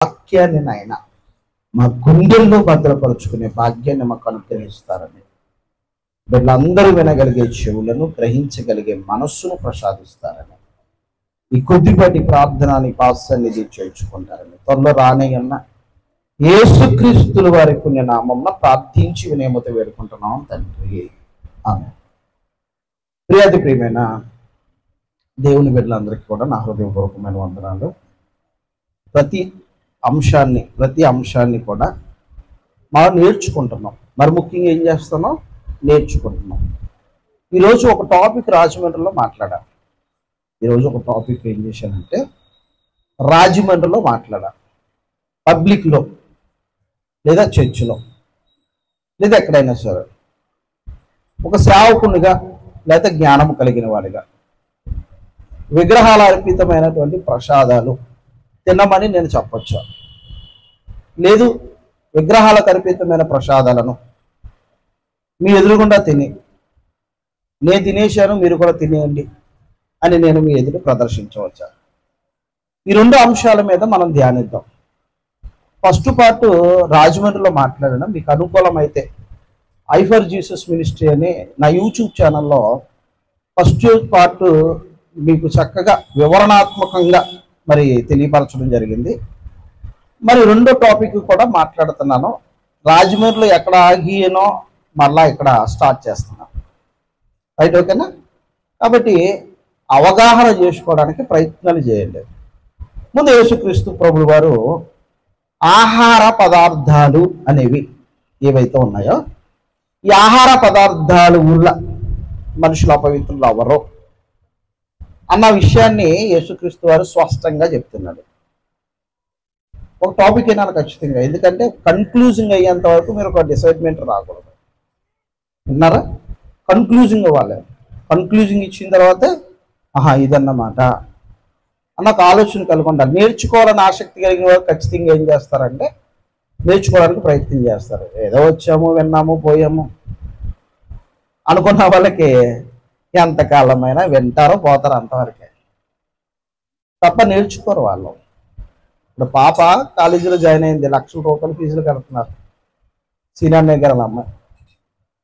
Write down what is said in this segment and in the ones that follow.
వాక్యాన్ని నాయన మా గుండెల్లో భద్రపరుచుకునే భాగ్యాన్ని మాకు అనుగ్రహిస్తారని, వీళ్ళందరూ వినగలిగే చెవులను, గ్రహించగలిగే మనస్సును ప్రసాదిస్తారని, ఈ కొద్దిపాటి ప్రార్థనని పాసన్నిధి చేర్చుకుంటారని త్వరలో రానయ్యన్న యేసుక్రీస్తుల వారి పుణ్యనామమున ప్రార్థించి వినయమతో వేడుకుంటున్నాం తండ్రి, ఆమేన్. ప్రియమైన దేవుని బిడ్డలందరికీ కూడా నా హృదయపూర్వకమైన వందనాలు. ప్రతి అంశాన్ని కూడా మనం నేర్చుకుంటున్నాం. మరి ముఖ్యంగా ఏం చేస్తున్నాం? నేర్చుకుంటున్నాం. ఈరోజు ఒక టాపిక్ రాజమండ్రిలో మాట్లాడాలి. ఈరోజు ఒక టాపిక్ ఏం చేశానంటే రాజమండ్రిలో మాట్లాడాలి. పబ్లిక్లో లేదా చర్చిలో లేదా ఎక్కడైనా సరే ఒక సేవకునిగా లేదా జ్ఞానం కలిగిన వాడిగా విగ్రహాల అర్పితమైనటువంటి ప్రసాదాలు తినమని నేను చెప్పొచ్చా? లేదు, విగ్రహాలకు అర్పితమైన ప్రసాదాలను మీ ఎదురుగుండా నేను తినేశాను, మీరు కూడా తినేయండి అని నేను మీ ఎదురు ప్రదర్శించవచ్చా? ఈ రెండు అంశాల మీద మనం ధ్యానిద్దాం. ఫస్ట్ పార్ట్ రాజమండ్రిలో మాట్లాడిన మీకు అనుకూలమైతే ఐ ఫర్ జీసస్ మినిస్ట్రీ అనే నా యూట్యూబ్ ఛానల్లో ఫస్ట్ పార్ట్ మీకు చక్కగా వివరణాత్మకంగా మరి తెలియపరచడం జరిగింది. మరి రెండో టాపిక్ కూడా మాట్లాడుతున్నాను. రాజమండ్రిలో ఎక్కడ ఆగినో మళ్ళా ఇక్కడ స్టార్ట్ చేస్తున్నాను. రైట్, ఓకేనా? కాబట్టి అవగాహన చేసుకోవడానికి ప్రయత్నాలు చేయండి. ముందు యేసుక్రీస్తు ప్రభువు వారు ఆహార పదార్థాలు అనేవి ఏవైతే ఉన్నాయో, ఈ ఆహార పదార్థాలు వల్ల మనుషులు అపవిత్రులు అవ్వరు అన్న విషయాన్ని యేసుక్రీస్తు వారు స్పష్టంగా చెప్తున్నాడు. ఒక టాపిక్ అయినా ఖచ్చితంగా, ఎందుకంటే కన్క్లూజింగ్ అయ్యేంత వరకు మీరు ఒక డిసైడ్మెంట్ రాకూడదు. విన్నారా? కన్క్లూజింగ్ అవ్వాలి. కన్క్లూజింగ్ ఇచ్చిన తర్వాతే ఇదన్నమాట అన్న ఒక ఆలోచన కలుగుంటారు. నేర్చుకోవాలని ఆసక్తి కలిగిన వారు ఖచ్చితంగా ఏం చేస్తారంటే నేర్చుకోవడానికి ప్రయత్నం చేస్తారు. ఏదో వచ్చాము, విన్నాము, పోయాము అనుకున్న వాళ్ళకి ఎంతకాలమైనా వింటారో పోతారు, అంతవరకే తప్ప నేర్చుకోరు వాళ్ళు. ఇప్పుడు పాప కాలేజీలో జాయిన్ అయింది, ₹1,00,000 ఫీజులు కడుతున్నారు. సీనియర్ నగర్ అమ్మాయి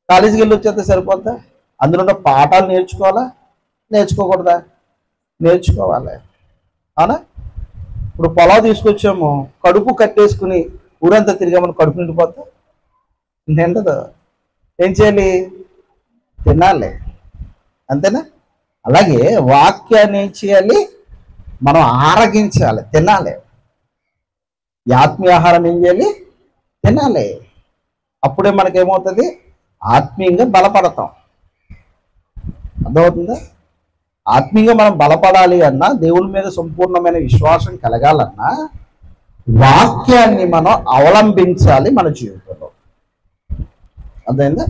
కాలేజీకి వెళ్ళి వచ్చేస్తే సరిపోద్దా? అందులో పాఠాలు నేర్చుకోవాలా, నేర్చుకోకూడదా? నేర్చుకోవాలి, అవునా? ఇప్పుడు పొలం తీసుకొచ్చాము, కడుపు కట్టేసుకుని ఊరంతా తిరిగామని కడుపు నిండిపోతా? నిండదు. ఏం చేయాలి? తినాలి, అంతేనా? అలాగే వాక్యాన్ని ఏం చేయాలి? మనం ఆరగించాలి, తినాలి. ఈ ఆత్మీయ ఆహారం ఏం చేయాలి? తినాలి. అప్పుడే మనకేమవుతుంది? ఆత్మీయంగా బలపడతాం. అర్థమవుతుందా? ఆత్మీయంగా మనం బలపడాలి అన్నా, దేవుని మీద సంపూర్ణమైన విశ్వాసం కలగాలన్నా వాక్యాన్ని మనం అవలంబించాలి మన జీవితంలో. అర్థమైందా?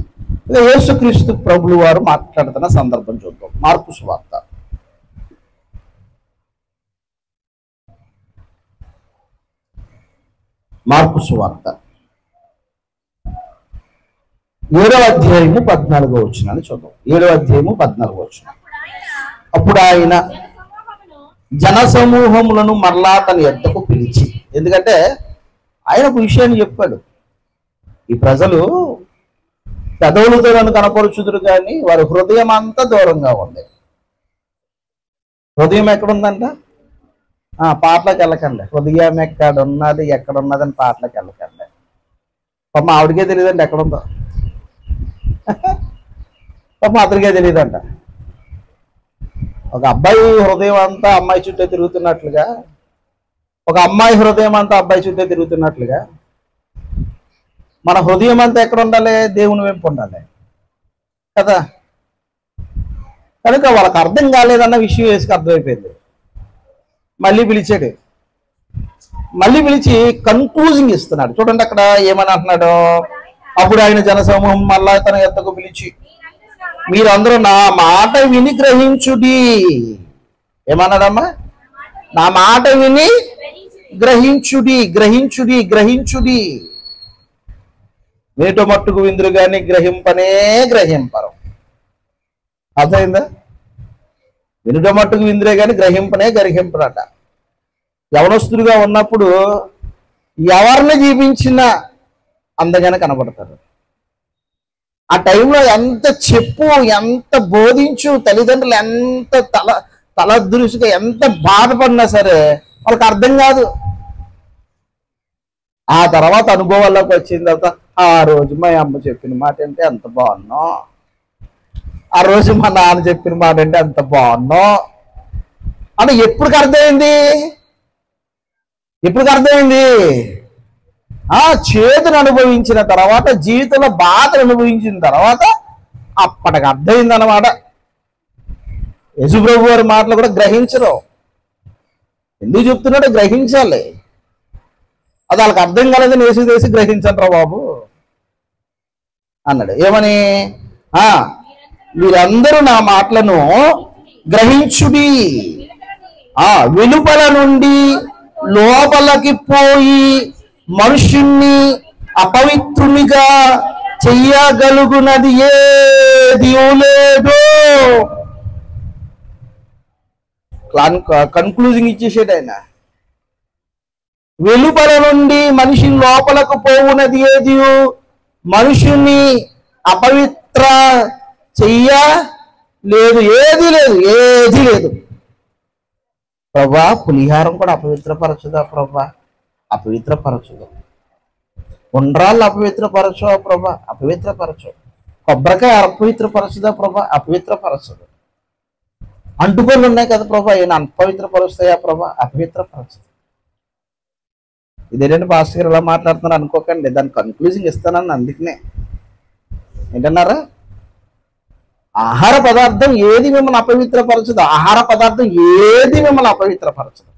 యేసుక్రీస్తు ప్రభువు వారు మాట్లాడుతున్న సందర్భం చూద్దాం. మార్కు సువార్త 7వ అధ్యాయము 14వ వచనాన్ని చూద్దాం. 7వ అధ్యాయము 14వ వచనం. అప్పుడు ఆయన జనసమూహములను మరలా తన యొద్దకు పిలిచి, ఎందుకంటే ఆయన ఒక విషయాన్ని చెప్పాడు. ఈ ప్రజలు పెదవులతో నన్ను కనపరుచుదురు కానీ వారి హృదయం అంతా దూరంగా ఉంది. హృదయం ఎక్కడుందంట? పాటలకు వెళ్ళకండి. హృదయం ఎక్కడున్నదని పాటలకు వెళ్ళకండి. పాపం ఆవిడకే తెలియదండి ఎక్కడుందో. పాపం అతనికే తెలియదంట. ఒక అబ్బాయి హృదయం అంతా అమ్మాయి చుట్టూ తిరుగుతున్నట్లుగా, ఒక అమ్మాయి హృదయం అంతా అబ్బాయి చుట్టూ తిరుగుతున్నట్లుగా మన హృదయం అంతా ఎక్కడ ఉండాలి? దేవుని వైపు ఉండాలి కదా. కనుక వాళ్ళకి అర్థం కాలేదన్న విషయం వేసుకు అర్థమైపోయింది. మళ్ళీ పిలిచాడు. మళ్ళీ పిలిచి కన్క్లూజింగ్ ఇస్తున్నాడు. చూడండి అక్కడ ఏమని అంటున్నాడు? అప్పుడు ఆయన జనసమూహం మళ్ళా తన యొద్దకు పిలిచి, మీరందరూ నా మాట విని గ్రహించుడి. ఏమన్నాడమ్మా? నా మాట విని గ్రహించుడి, గ్రహించుడి, గ్రహించుడి. మీటో మట్టుకు విందురు కానీ గ్రహింపరు. అర్థమైందా? వినుట మట్టుకు విందురే కానీ గ్రహింపరట. యవనస్తుడిగా ఉన్నప్పుడు ఎవరిని జీవించినా అందగానే కనబడతారు. ఆ టైంలో ఎంత చెప్పు, ఎంత బోధించు, తల్లిదండ్రులు ఎంత తలదృష్టిగా ఎంత బాధపడినా సరే వాళ్ళకి అర్థం కాదు. ఆ తర్వాత అనుభవాల్లోకి వచ్చిన తర్వాత ఆ రోజు మా అమ్మ చెప్పిన మాట అంటే ఎంత బాగున్నాం, ఆ రోజు మా నాన్న చెప్పిన మాట అంటే ఎంత బాగున్నాం అని ఎప్పటికి అర్థమైంది? ఆ చేతును అనుభవించిన తర్వాత, జీవితంలో బాధను అనుభవించిన తర్వాత అప్పటికి అర్థమైంది అన్నమాట. యేసుప్రభు వారి మాటలు కూడా గ్రహించరు. ఎందుకు చెప్తున్నాడో గ్రహించాలి. అది వాళ్ళకి అర్థం కాలేదని యేసు గ్రహించండి బాబు అన్నాడు. ఏమని? మీరందరూ నా మాటలను గ్రహించుడి, వెలుపల నుండి లోపలికి పోయి మనుషుణ్ణి అపవిత్రునిగా చెయ్యగలుగునది ఏది లేదు. కన్క్లూజింగ్ ఇచ్చేసాడు ఆయన. వెలుపల నుండి మనిషి లోపలకు పోవునది ఏది, మనుషుని అపవిత్ర చెయ్యలేదు, ఏది లేదు. ప్రభా పులిహారం కూడా అపవిత్రపరచుదా ప్రభా? అపవిత్రపరచుదు. ఉండ్రాళ్ళు అపవిత్రపరచు ప్రభా? అపవిత్రపరచు. కొబ్బరికాయ అపవిత్రపరచుదా ప్రభా? అపవిత్రపరచదు. అంటుకొని ఉన్నాయి కదా ప్రభా, ఏమైనా అపవిత్రపరుస్తాయా ప్రభా? అపవిత్రపరచదు. ఇదేంటంటే పాస్టర్ గారు ఇలా మాట్లాడుతున్నారు అనుకోకండి, దాని కన్క్లూజింగ్ ఇస్తానని. అందుకనే ఏంటన్నారా? ఆహార పదార్థం ఏది మిమ్మల్ని అపవిత్రపరచదు. ఆహార పదార్థం ఏది మిమ్మల్ని అపవిత్రపరచదు.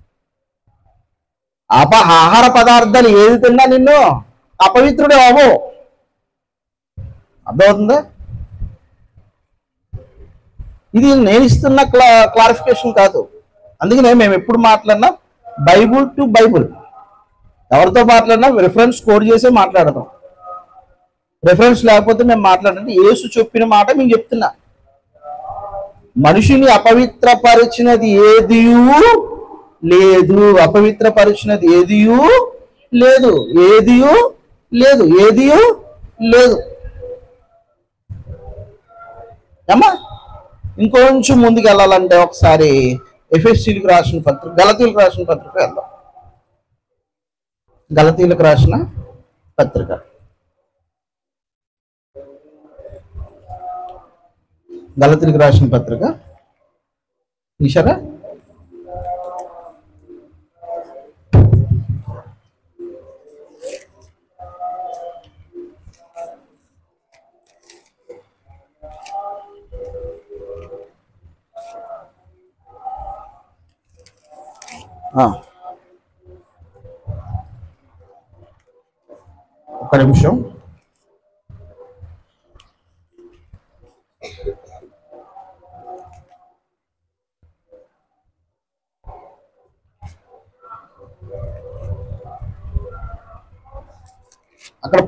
ఆహార పదార్థాలు ఏది తిన్నా నిన్ను అపవిత్రుడు అవ్వవు. అర్థమవుతుందా? ఇది నేను ఇస్తున్న క్లారిఫికేషన్ కాదు. అందుకనే మేము ఎప్పుడు మాట్లాడినా బైబుల్ టు బైబుల్. ఎవరితో మాట్లాడినా రిఫరెన్స్ కోడ్ చేసే మాట్లాడదాం. రిఫరెన్స్ లేకపోతే మేము మాట్లాడండి. యేసు చెప్పిన మాట మేము చెప్తున్నా. మనిషిని అపవిత్రపరిచినది ఏదియూ లేదు. అపవిత్రపరిచినది ఏదియూ లేదు. ఏమ్మా ఇంకొంచెం ముందుకు వెళ్ళాలంటే ఒకసారి ఎఫెసీయులకు రాసిన పత్రిక, గలతీయులకు రాసిన పత్రిక వెళ్దాం. గలతీయులకు రాసిన పత్రిక తీశారా? ఒక్క నిమిషం. అక్కడ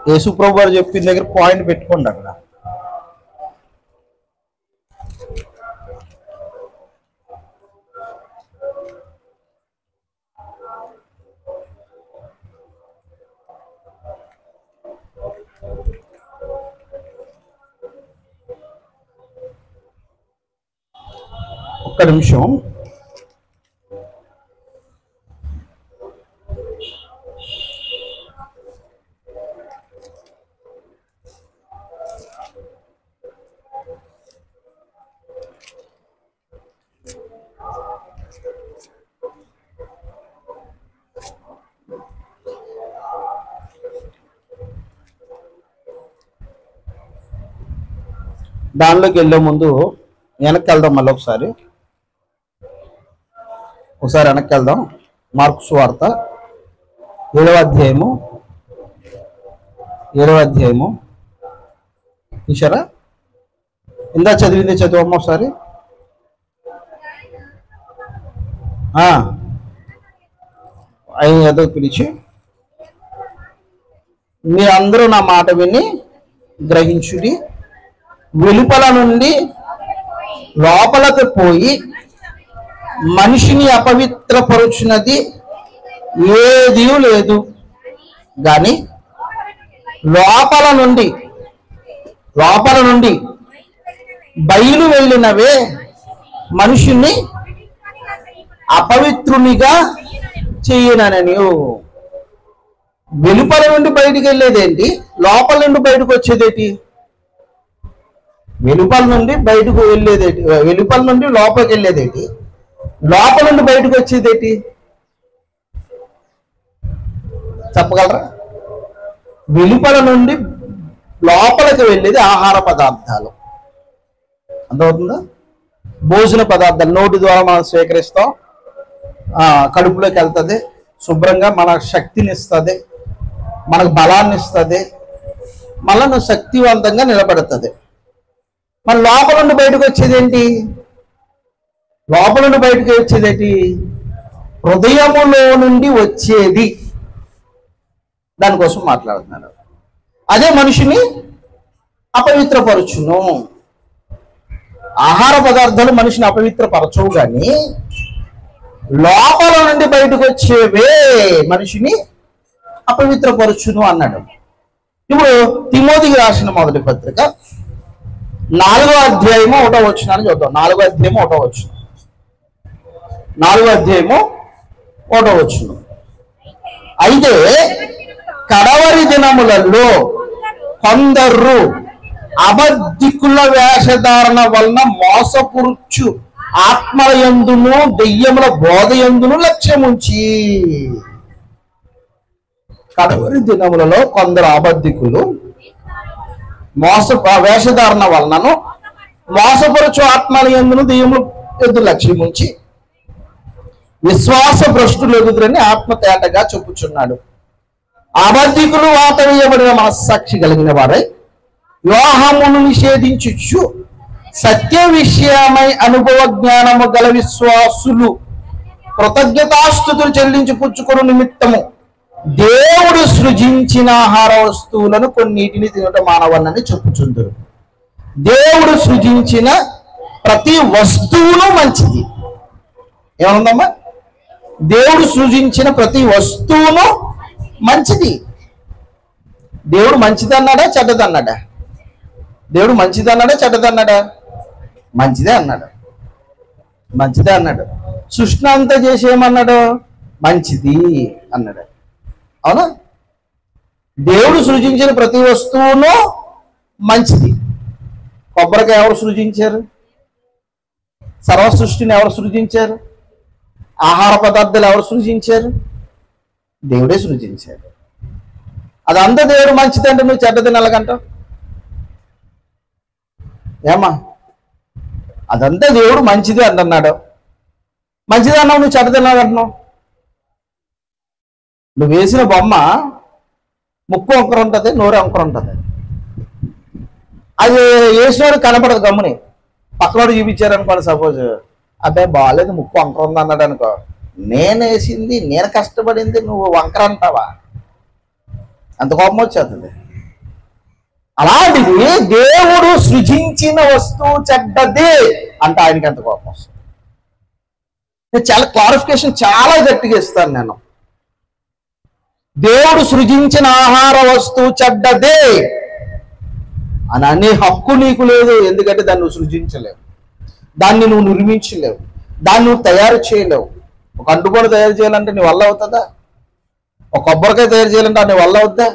యేసుప్రభు వారు చెప్పిన దగ్గర పాయింట్ పెట్టుకోండి. అక్కడ ఒక్క నిమిషం. దానిలోకి వెళ్ళే ముందు వెనక్కి వెళ్దాం. మళ్ళీ ఒకసారి వెనక్కి వెళ్దాం. మార్కు సువార్త 7వ అధ్యాయము చూసారా? ఇందా చదివింది చదువమ్మ ఒకసారి. ఏదో పిలిచి, మీరందరూ నా మాట విని గ్రహించుడి, వెలుపల నుండి లోపలకు పోయి మనిషిని అపవిత్రపరుచున్నది ఏదీ లేదు. కానీ లోపల నుండి బయలు వెళ్ళినవే మనుషుణ్ణి అపవిత్రునిగా చెయ్యనని. వెలుపల నుండి బయటికి వెళ్ళేదేంటి, లోపల నుండి బయటకు వచ్చేదేంటి? వెలుపల నుండి బయటకు వెళ్ళేదేంటి, వెలుపల నుండి లోపలికి వెళ్ళేదేంటి, లోపల నుండి బయటకు వచ్చేదేంటి చెప్పగలరా? వెలుపల నుండి లోపలికి వెళ్ళేది ఆహార పదార్థాలు, అర్థమవుతుందా? భోజన పదార్థాలు నోటి ద్వారా మనం స్వీకరిస్తాం, కడుపులోకి వెళ్తుంది, శుభ్రంగా మన శక్తిని ఇస్తుంది, మనకు బలాన్ని ఇస్తుంది, మళ్ళీ నువ్వు శక్తివంతంగా నిలబడుతుంది. మన లోపల నుండి బయటకు వచ్చేదేంటి? లోపల నుండి బయటకు వచ్చేదేంటి? హృదయములో నుండి వచ్చేది. దానికోసం మాట్లాడుతున్నాడు. అదే మనిషిని అపవిత్రపరచును. ఆహార పదార్థాలు మనిషిని అపవిత్రపరచవు, కానీ లోపల నుండి బయటకు వచ్చేవే మనిషిని అపవిత్రపరచును అన్నాడు. ఇప్పుడు తిమోతికి రాసిన మొదటి పత్రిక 4వ అధ్యాయము 1వ వచనాన్ని చూద్దాం. 4వ అధ్యాయము 1వ వచనం. 4వ అధ్యాయము 1వ వచనం. అయితే కడవరి దినములలో కొందరు అబద్ధికుల వేషధారణ వలన మోసపురుచు ఆత్మల యందును దెయ్యముల బోధ యందును లక్ష్యముంచి. కడవరి దినములలో కొందరు అబద్ధికులు వేషధారణ వలనను మోసపరుచు ఆత్మల యందును దెయ్యముల యందు లక్ష్యముంచి విశ్వాస భ్రష్టులు ఎదుగురని ఆత్మ తేటగా చెప్పుచున్నాడు. అబద్ధికులు వాత వేయబడిన మనస్సాక్షి కలిగిన వారై వివాహమును నిషేధించుచు సత్య విషయమై అనుభవ జ్ఞానము గల విశ్వాసులు కృతజ్ఞతాస్తుతులు చెల్లించి పుచ్చుకొను నిమిత్తము దేవుడు సృజించిన ఆహార వస్తువులను కొన్నిటిని తినటం మానవన్నని చెప్పుచుందరు. దేవుడు సృజించిన ప్రతి వస్తువును మంచిది. ఏమనుందమ్మా? దేవుడు సృజించిన ప్రతి వస్తువును మంచిది. దేవుడు మంచిదన్నాడా చెడ్డదన్నాడా? దేవుడు మంచిదన్నాడా చెడ్డదన్నాడా? మంచిదే అన్నాడు. మంచిదే అన్నాడు. సృష్టి అంతా చేసి ఏమన్నాడు? మంచిది అన్నాడు. అవునా? దేవుడు సృజించిన ప్రతి వస్తువును మంచిది. కొబ్బరికాయ ఎవరు సృజించారు? సర్వ సృష్టిని ఎవరు సృజించారు? ఆహార పదార్థాలు ఎవరు సృజించారు? దేవుడే సృజించాడు. అదంతా దేవుడు మంచిదంటే నువ్వు చెడ్డది ఎలాగంటావు? ఏమా? అదంతా దేవుడు మంచిది అంటున్నాడు. మంచిది అన్నావు, నువ్వు చెడ్డది ఎలాగంటున్నావు? నువ్వు వేసిన బొమ్మ ముక్కు వంకర ఉంటుంది, నోరు వంకర ఉంటుంది. అది వేసినోడు కనపడదు, గమ్ముని పక్కనోడు చూపించారనుకోండి. సపోజ్ అబ్బాయి బాగాలేదు, ముక్కు వంకర ఉంది అన్నాడు అనుకో, నేను వేసింది, నేను కష్టపడింది, నువ్వు వంకర అంటావా? అంత కోపం వచ్చేస్తుంది. అలాంటిది దేవుడు సృజించిన వస్తువు చెడ్డది అంటే ఆయనకి అంత కోపం వస్తుంది. నేను చాలా క్లారిఫికేషన్ చాలా గట్టిగా ఇస్తాను నేను. దేవుడు సృజించిన ఆహార వస్తువు చెడ్డదే అని అనే హక్కు నీకు లేదు. ఎందుకంటే దాన్ని నువ్వు సృజించలేవు, దాన్ని నువ్వు నిర్మించలేవు, దాన్ని నువ్వు తయారు చేయలేవు. ఒక అంటుకోడు తయారు చేయాలంటే నీ వల్ల అవుతుందా? ఒక కొబ్బరికాయ తయారు చేయాలంటే నీ వల్ల అవుద్దా?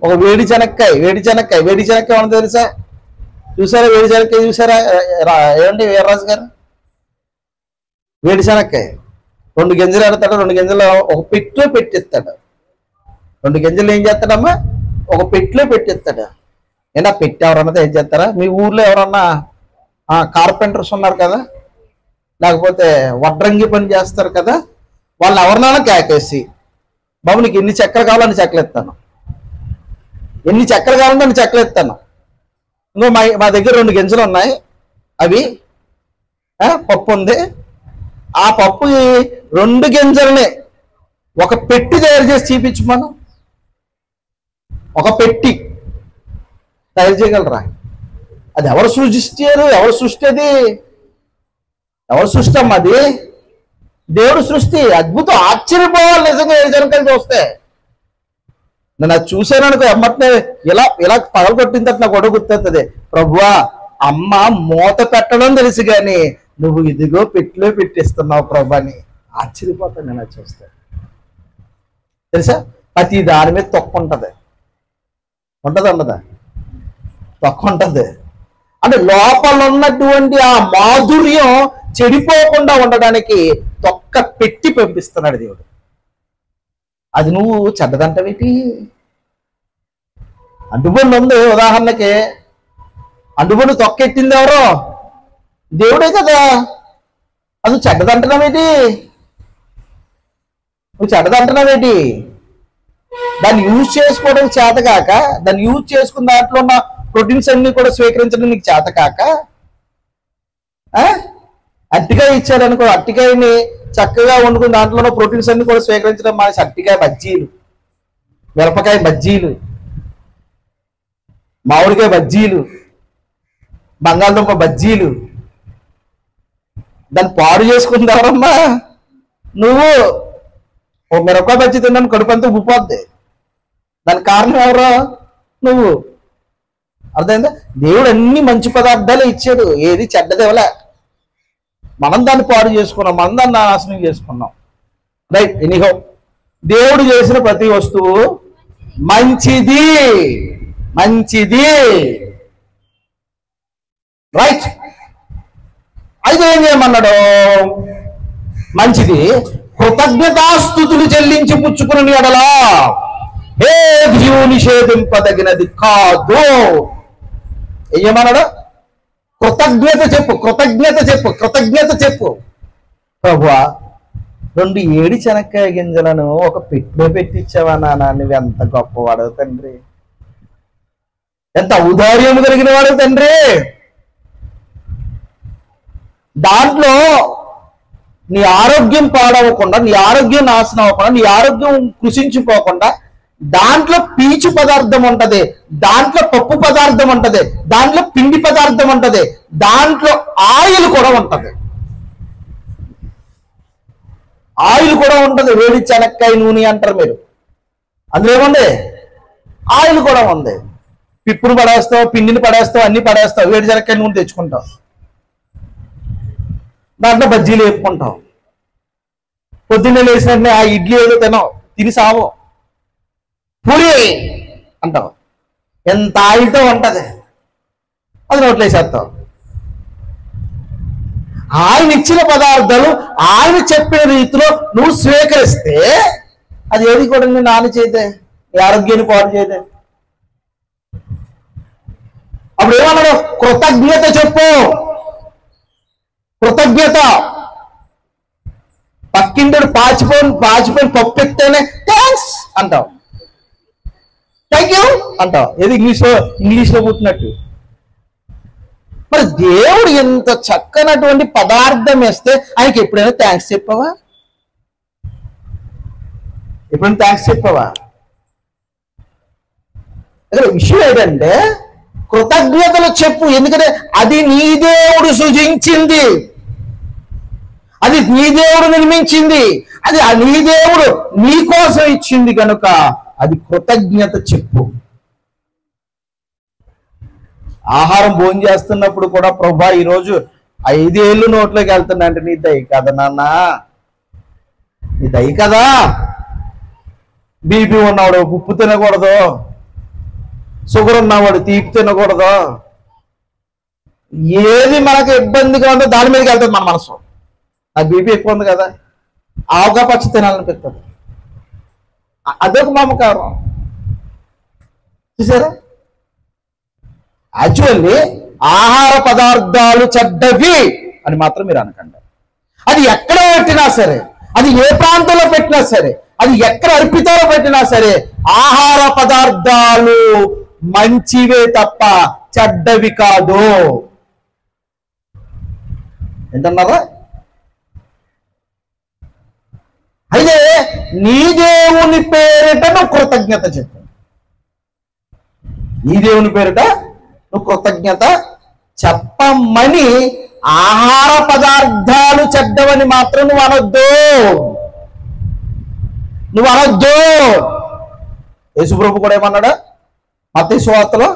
ఒక వేడి చెనక్కాయ ఏమన్నా తెలుసా? చూసారా వేడి చెనక్కాయ? చూసారా? ఏమండి వీర్రాజు గారు? వేడి చెనక్కాయ 2 గింజలు ఎడతాడు, 2 గింజలు ఒక పెట్టిలో పెట్టిస్తాడు. 2 గింజలు ఏం చేస్తాడమ్మా? ఒక పెట్టిలో పెట్టిస్తాడు. ఏనా పెట్టి ఎవరన్నా ఏం చేస్తారా? మీ ఊర్లో ఎవరన్నా కార్పెంటర్స్ ఉన్నారు కదా, లేకపోతే వడ్రంగి పని చేస్తారు కదా, వాళ్ళు ఎవరినైనా కేకేసి, బాబు నీకు ఎన్ని చక్కెర కావాలని చెక్కలు ఎత్తాను, ఎన్ని చక్కెర కావాలంటే అన్ని చెక్కలు ఎత్తాను. ఇంకో మా దగ్గర 2 గింజలు ఉన్నాయి, అవి పప్పు ఉంది, ఆ పప్పు 2 గింజలనే ఒక పెట్టి తయారు చేసి చూపించు. మనం ఒక పెట్టి తయారు చేయగలరా? అది ఎవరు సృష్టించారు? ఎవరు సృష్టి? అది ఎవరు సృష్టి అమ్మా? అది దేవుడు సృష్టి అద్భుతం, ఆశ్చర్యపోవాలి నిజంగా ఏ జనకలు చూస్తే. నేను అది చూశాను అనుకో, ఎమ్మటనే ఇలా ఇలా పగలగొట్టిన తర్వాత నాకు గొడవ గుర్తొస్తుంది. ప్రభువా, అమ్మ మూత పెట్టడం తెలుసు కానీ నువ్వు ఇదిగో పెట్టిలో పెట్టిస్తున్నావు ప్రభు అని ఆశ్చర్యపోతాను నేను అది చూస్తే. తెలుసా, ప్రతి దాని మీద తొక్క ఉంటుంది. ఉండదా? తొక్క ఉంటుంది. అంటే లోపల ఉన్నటువంటి ఆ మాధుర్యం చెడిపోకుండా ఉండడానికి తొక్క పెట్టి పంపిస్తున్నాడు దేవుడు. అది నువ్వు చెడ్డదంటవేటి? అంటుబండి ఉంది ఉదాహరణకి, అంటుబండి తొక్కెట్టింది ఎవరో? దేవుడే కదా. అది చెడ్డదంటున్నావేటి? నువ్వు చెడ్డదంటున్నావేటి? దాన్ని యూజ్ చేసుకోవడానికి చేతకాక, దాన్ని యూజ్ చేసుకున్న దాంట్లో ఉన్న ప్రోటీన్స్ అన్ని కూడా స్వీకరించడం నీకు చేతకాక, అట్టికాయ ఇచ్చారనుకో, అట్టికాయని చక్కగా వండుకుని దాంట్లో ఉన్న ప్రోటీన్స్ అన్ని కూడా స్వీకరించడం మానేసి అట్టికాయ బజ్జీలు, మిరపకాయ బజ్జీలు, మామిడికాయ బజ్జీలు, బంగాళదుంప బజ్జీలు, దాన్ని పాడు చేసుకుంది ఎవరమ్మా? నువ్వు. ఓ మిరపకాయ బజ్జీ తిన్నాను కడుపంతా ఉప్పిపోద్ది, దానికి కారణం ఎవరో? నువ్వు. అర్థమైందా? దేవుడు అన్ని మంచి పదార్థాలే ఇచ్చాడు, ఏది చెడ్డదేవలే. మనం దాన్ని పాడు చేసుకున్నాం, మనం దాన్ని నాశనం చేసుకున్నాం. రైట్. ఎనీహో, దేవుడు చేసిన ప్రతి వస్తువు మంచిది, మంచిది. రైట్. అయితే ఏం చేయమన్నాడు? మంచిది. కృతజ్ఞతాస్తుతులు చెల్లించి పుచ్చుకుని ఎడలా ఏది నిషేధింపదగినది కాదు. ఏమన్నాడు? కృతజ్ఞత చెప్పు, కృతజ్ఞత చెప్పు, కృతజ్ఞత చెప్పు. ప్రభువా, 2 ఏడి శనక్కాయ గింజలను ఒక పెట్టిలో పెట్టించావా నాన్న, నువ్వు ఎంత గొప్పవాడవు తండ్రి, ఎంత ఔదార్యం కలిగిన వాడు తండ్రి. దాంట్లో నీ ఆరోగ్యం పాడవకుండా, నీ ఆరోగ్యం నాశనం అవ్వకుండా, నీ ఆరోగ్యం కృషించిపోకుండా దాంట్లో పీచు పదార్థం ఉంటది, దాంట్లో పప్పు పదార్థం ఉంటది, దాంట్లో పిండి పదార్థం ఉంటది, దాంట్లో ఆయిల్ కూడా ఉంటది. ఆయిల్ కూడా ఉంటది. వేడి చెనక్కాయ నూనె అంటారు మీరు. అందులో ఏముంది? ఆయిల్ కూడా ఉంది. పిప్పును పడేస్తావు, పిండిని పడేస్తావు, అన్ని పడేస్తావు, వేడి చెనక్కాయ నూనె తెచ్చుకుంటావు, దాంట్లో బజ్జీలు వేపుకుంటాం. పొద్దున్నే లేచినట్టే ఆ ఇడ్లీ ఏదో తిని సావు, పూరి అంటావు, ఎంత ఆయిల్తో ఉంటది, అది నోట్లో వేసేస్తావు. ఆయన ఇచ్చిన పదార్థాలు ఆయన చెప్పిన రీతిలో నువ్వు స్వీకరిస్తే అది ఏది కూడా నేను హాని చేయదే, నీ ఆరోగ్యాన్ని పాడు చేయదే. అప్పుడు ఏమన్నాడు? కృతజ్ఞత చెప్పు, కృతజ్ఞత. పక్కింటి పాచిపోయిన పప్పు ఎత్తేనే థ్యాంక్స్ అంటావు, థ్యాంక్ యూ అంటావు. ఏది ఇంగ్లీష్లో పుట్టినట్టు. మరి దేవుడు ఎంత చక్కనటువంటి పదార్థం వేస్తే ఆయనకి ఎప్పుడైనా థ్యాంక్స్ చెప్పావా? ఎప్పుడైనా థ్యాంక్స్ చెప్పావా? ఇక్కడ విషయం ఏంటంటే కృతజ్ఞతలు చెప్పు. ఎందుకంటే అది నీ దేవుడు సృజించింది, అది నీ దేవుడు నిర్మించింది, అది నీ దేవుడు నీ కోసం ఇచ్చింది కనుక అది కృతజ్ఞత చెప్పు. ఆహారం భోజనం చేస్తున్నప్పుడు కూడా ప్రభా ఈరోజు 5 ఏళ్ళు నోట్లోకి వెళ్తున్నా అంటే నీ దయ కదా నాన్న, నీ దయ కదా. బీపీ ఉన్నవాడు ఉప్పు తినకూడదు, షుగర్ ఉన్నవాడు తీపి తినకూడదు, ఏది మనకు ఇబ్బందిగా ఉందో దాని మీదకి వెళ్తుంది మన మనసు. ఆ బీపీ ఎక్కువ ఉంది కదా, ఆవుగా పచ్చి తినాలనిపిస్తుంది, అదొక మమకారం. చూసారా? యాక్చువల్లీ ఆహార పదార్థాలు చెడ్డవి అని మాత్రం మీరు అనకండి. అది ఎక్కడ పెట్టినా సరే, అది ఏ ప్రాంతంలో పెట్టినా సరే, అది ఎక్కడ అర్పితాలో పెట్టినా సరే ఆహార పదార్థాలు మంచివే తప్ప చెడ్డవి కాదు. ఏంటన్నారా? అయితే నీ దేవుని పేరిట నువ్వు కృతజ్ఞత చెప్పు. నీ దేవుని పేరిట నువ్వు కృతజ్ఞత చెప్పమని ఆహార పదార్థాలు చెడ్డవని మాత్రం నువ్వు అనొద్దు. యేసుప్రభు కూడా ఏమన్నాడా మత్తయి సువార్తలో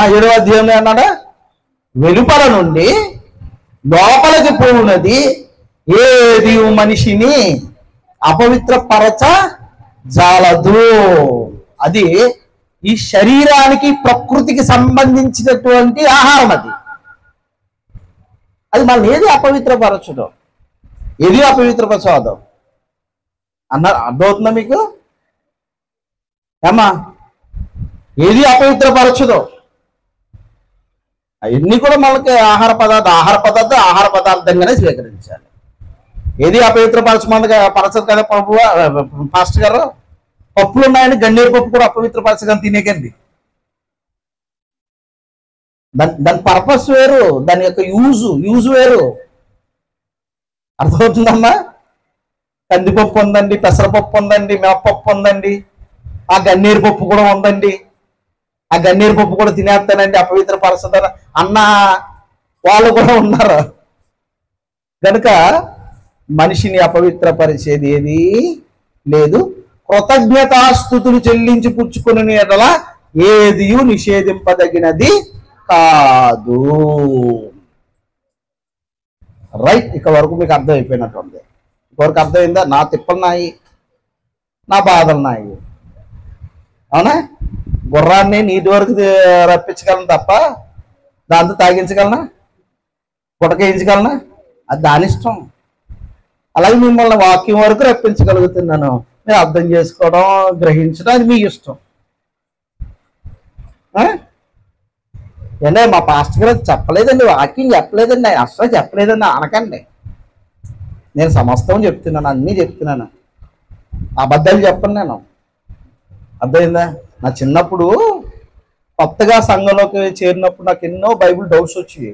7వ అధ్యాయంలో అన్నాడా, వెలుపల నుండి లోపలికి పోవునది ఏది మనిషిని అపవిత్రపరచ జాలదు. అది ఈ శరీరానికి ప్రకృతికి సంబంధించినటువంటి ఆహారం. అది మనల్ని ఏది అపవిత్రపరచడం, ఏది అపవిత్రపరచడం అన్నారు. అర్థమవుతుందా మీకు? ఏమా ఏది అపవిత్రపరచదు. అవన్నీ కూడా మనకి ఆహార పదార్థంగానే స్వీకరించాలి. ఏది పరచదు కదా ప్రభు పాస్టర్ గారు. పప్పులు ఉన్నాయని గన్నేరు పప్పు కూడా అపవిత్రపరచగానే తినేకండి. దాని పర్పస్ వేరు, దాని యొక్క యూజ్ వేరు. అర్థమవుతుందమ్మా? కందిపప్పు ఉందండి, పెసరపప్పు ఉందండి, మినపప్పు ఉందండి, ఆ గన్నేరు పప్పు కూడా ఉందండి. ఆ గన్నేరు పప్పు కూడా తినేస్తానండి అపవిత్రపరచదని అన్న వాళ్ళు కూడా ఉన్నారు. కనుక మనిషిని అపవిత్రపరిచేది ఏది లేదు. కృతజ్ఞతాస్తుతులు చెల్లించి పుచ్చుకుని ఎడల ఏది నిషేధింపదగినది కాదు. రైట్, ఇక్కడ వరకు మీకు అర్థమైపోయినట్టుంది. ఇంకొరకు అర్థమైందా? నా తిప్పలు నాయి, నా బాధలు నాయి. అవునా? గుర్రాన్ని నీటి వరకు రప్పించగలను తప్ప దాంతో తాగించగలనా, పుటకేయించగలనా? అది దాని ఇష్టం. అలాగే మిమ్మల్ని వాక్యం వరకు రప్పించగలుగుతున్నాను. మీరు అర్థం చేసుకోవడం, గ్రహించడం అది మీ ఇష్టం. ఏంటంటే మా పాస్టర్ గారు చెప్పలేదండి, వాక్యం చెప్పలేదండి, అసలు చెప్పలేదండి అనకండి. నేను సమస్తం చెప్తున్నాను, అన్నీ చెప్తున్నాను, అబద్ధాలు చెప్పను నేను. అర్థమైందా? నా చిన్నప్పుడు కొత్తగా సంఘంలోకి చేరినప్పుడు నాకు ఎన్నో బైబిల్ డౌట్స్ వచ్చాయి.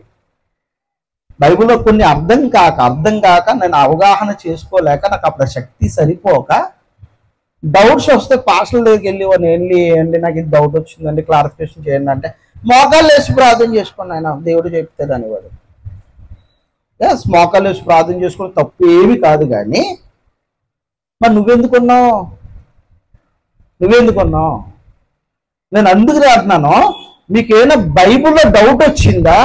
బైబిల్లో కొన్ని అర్థం కాక నేను అవగాహన చేసుకోలేక నాకు అప్పుడు శక్తి సరిపోక డౌట్స్ వస్తే పాస్టర్ దగ్గరికి వెళ్ళి నాకు ఇది డౌట్ వచ్చిందండి, క్లారిఫికేషన్ చేయండి అంటే మోకాళ్ళు వేసి ప్రార్థన చేసుకోండి ఆయన దేవుడు చెప్తాడు అనేవాడు. ఎస్, మోకాళ్ళు వేసి ప్రార్థన చేసుకుని తప్పు ఏమి కాదు. కానీ మరి నువ్వెందుకున్నావు? నేను అందుకు అంటున్నాను, మీకేమైనా బైబిల్లో డౌట్ వచ్చిందా,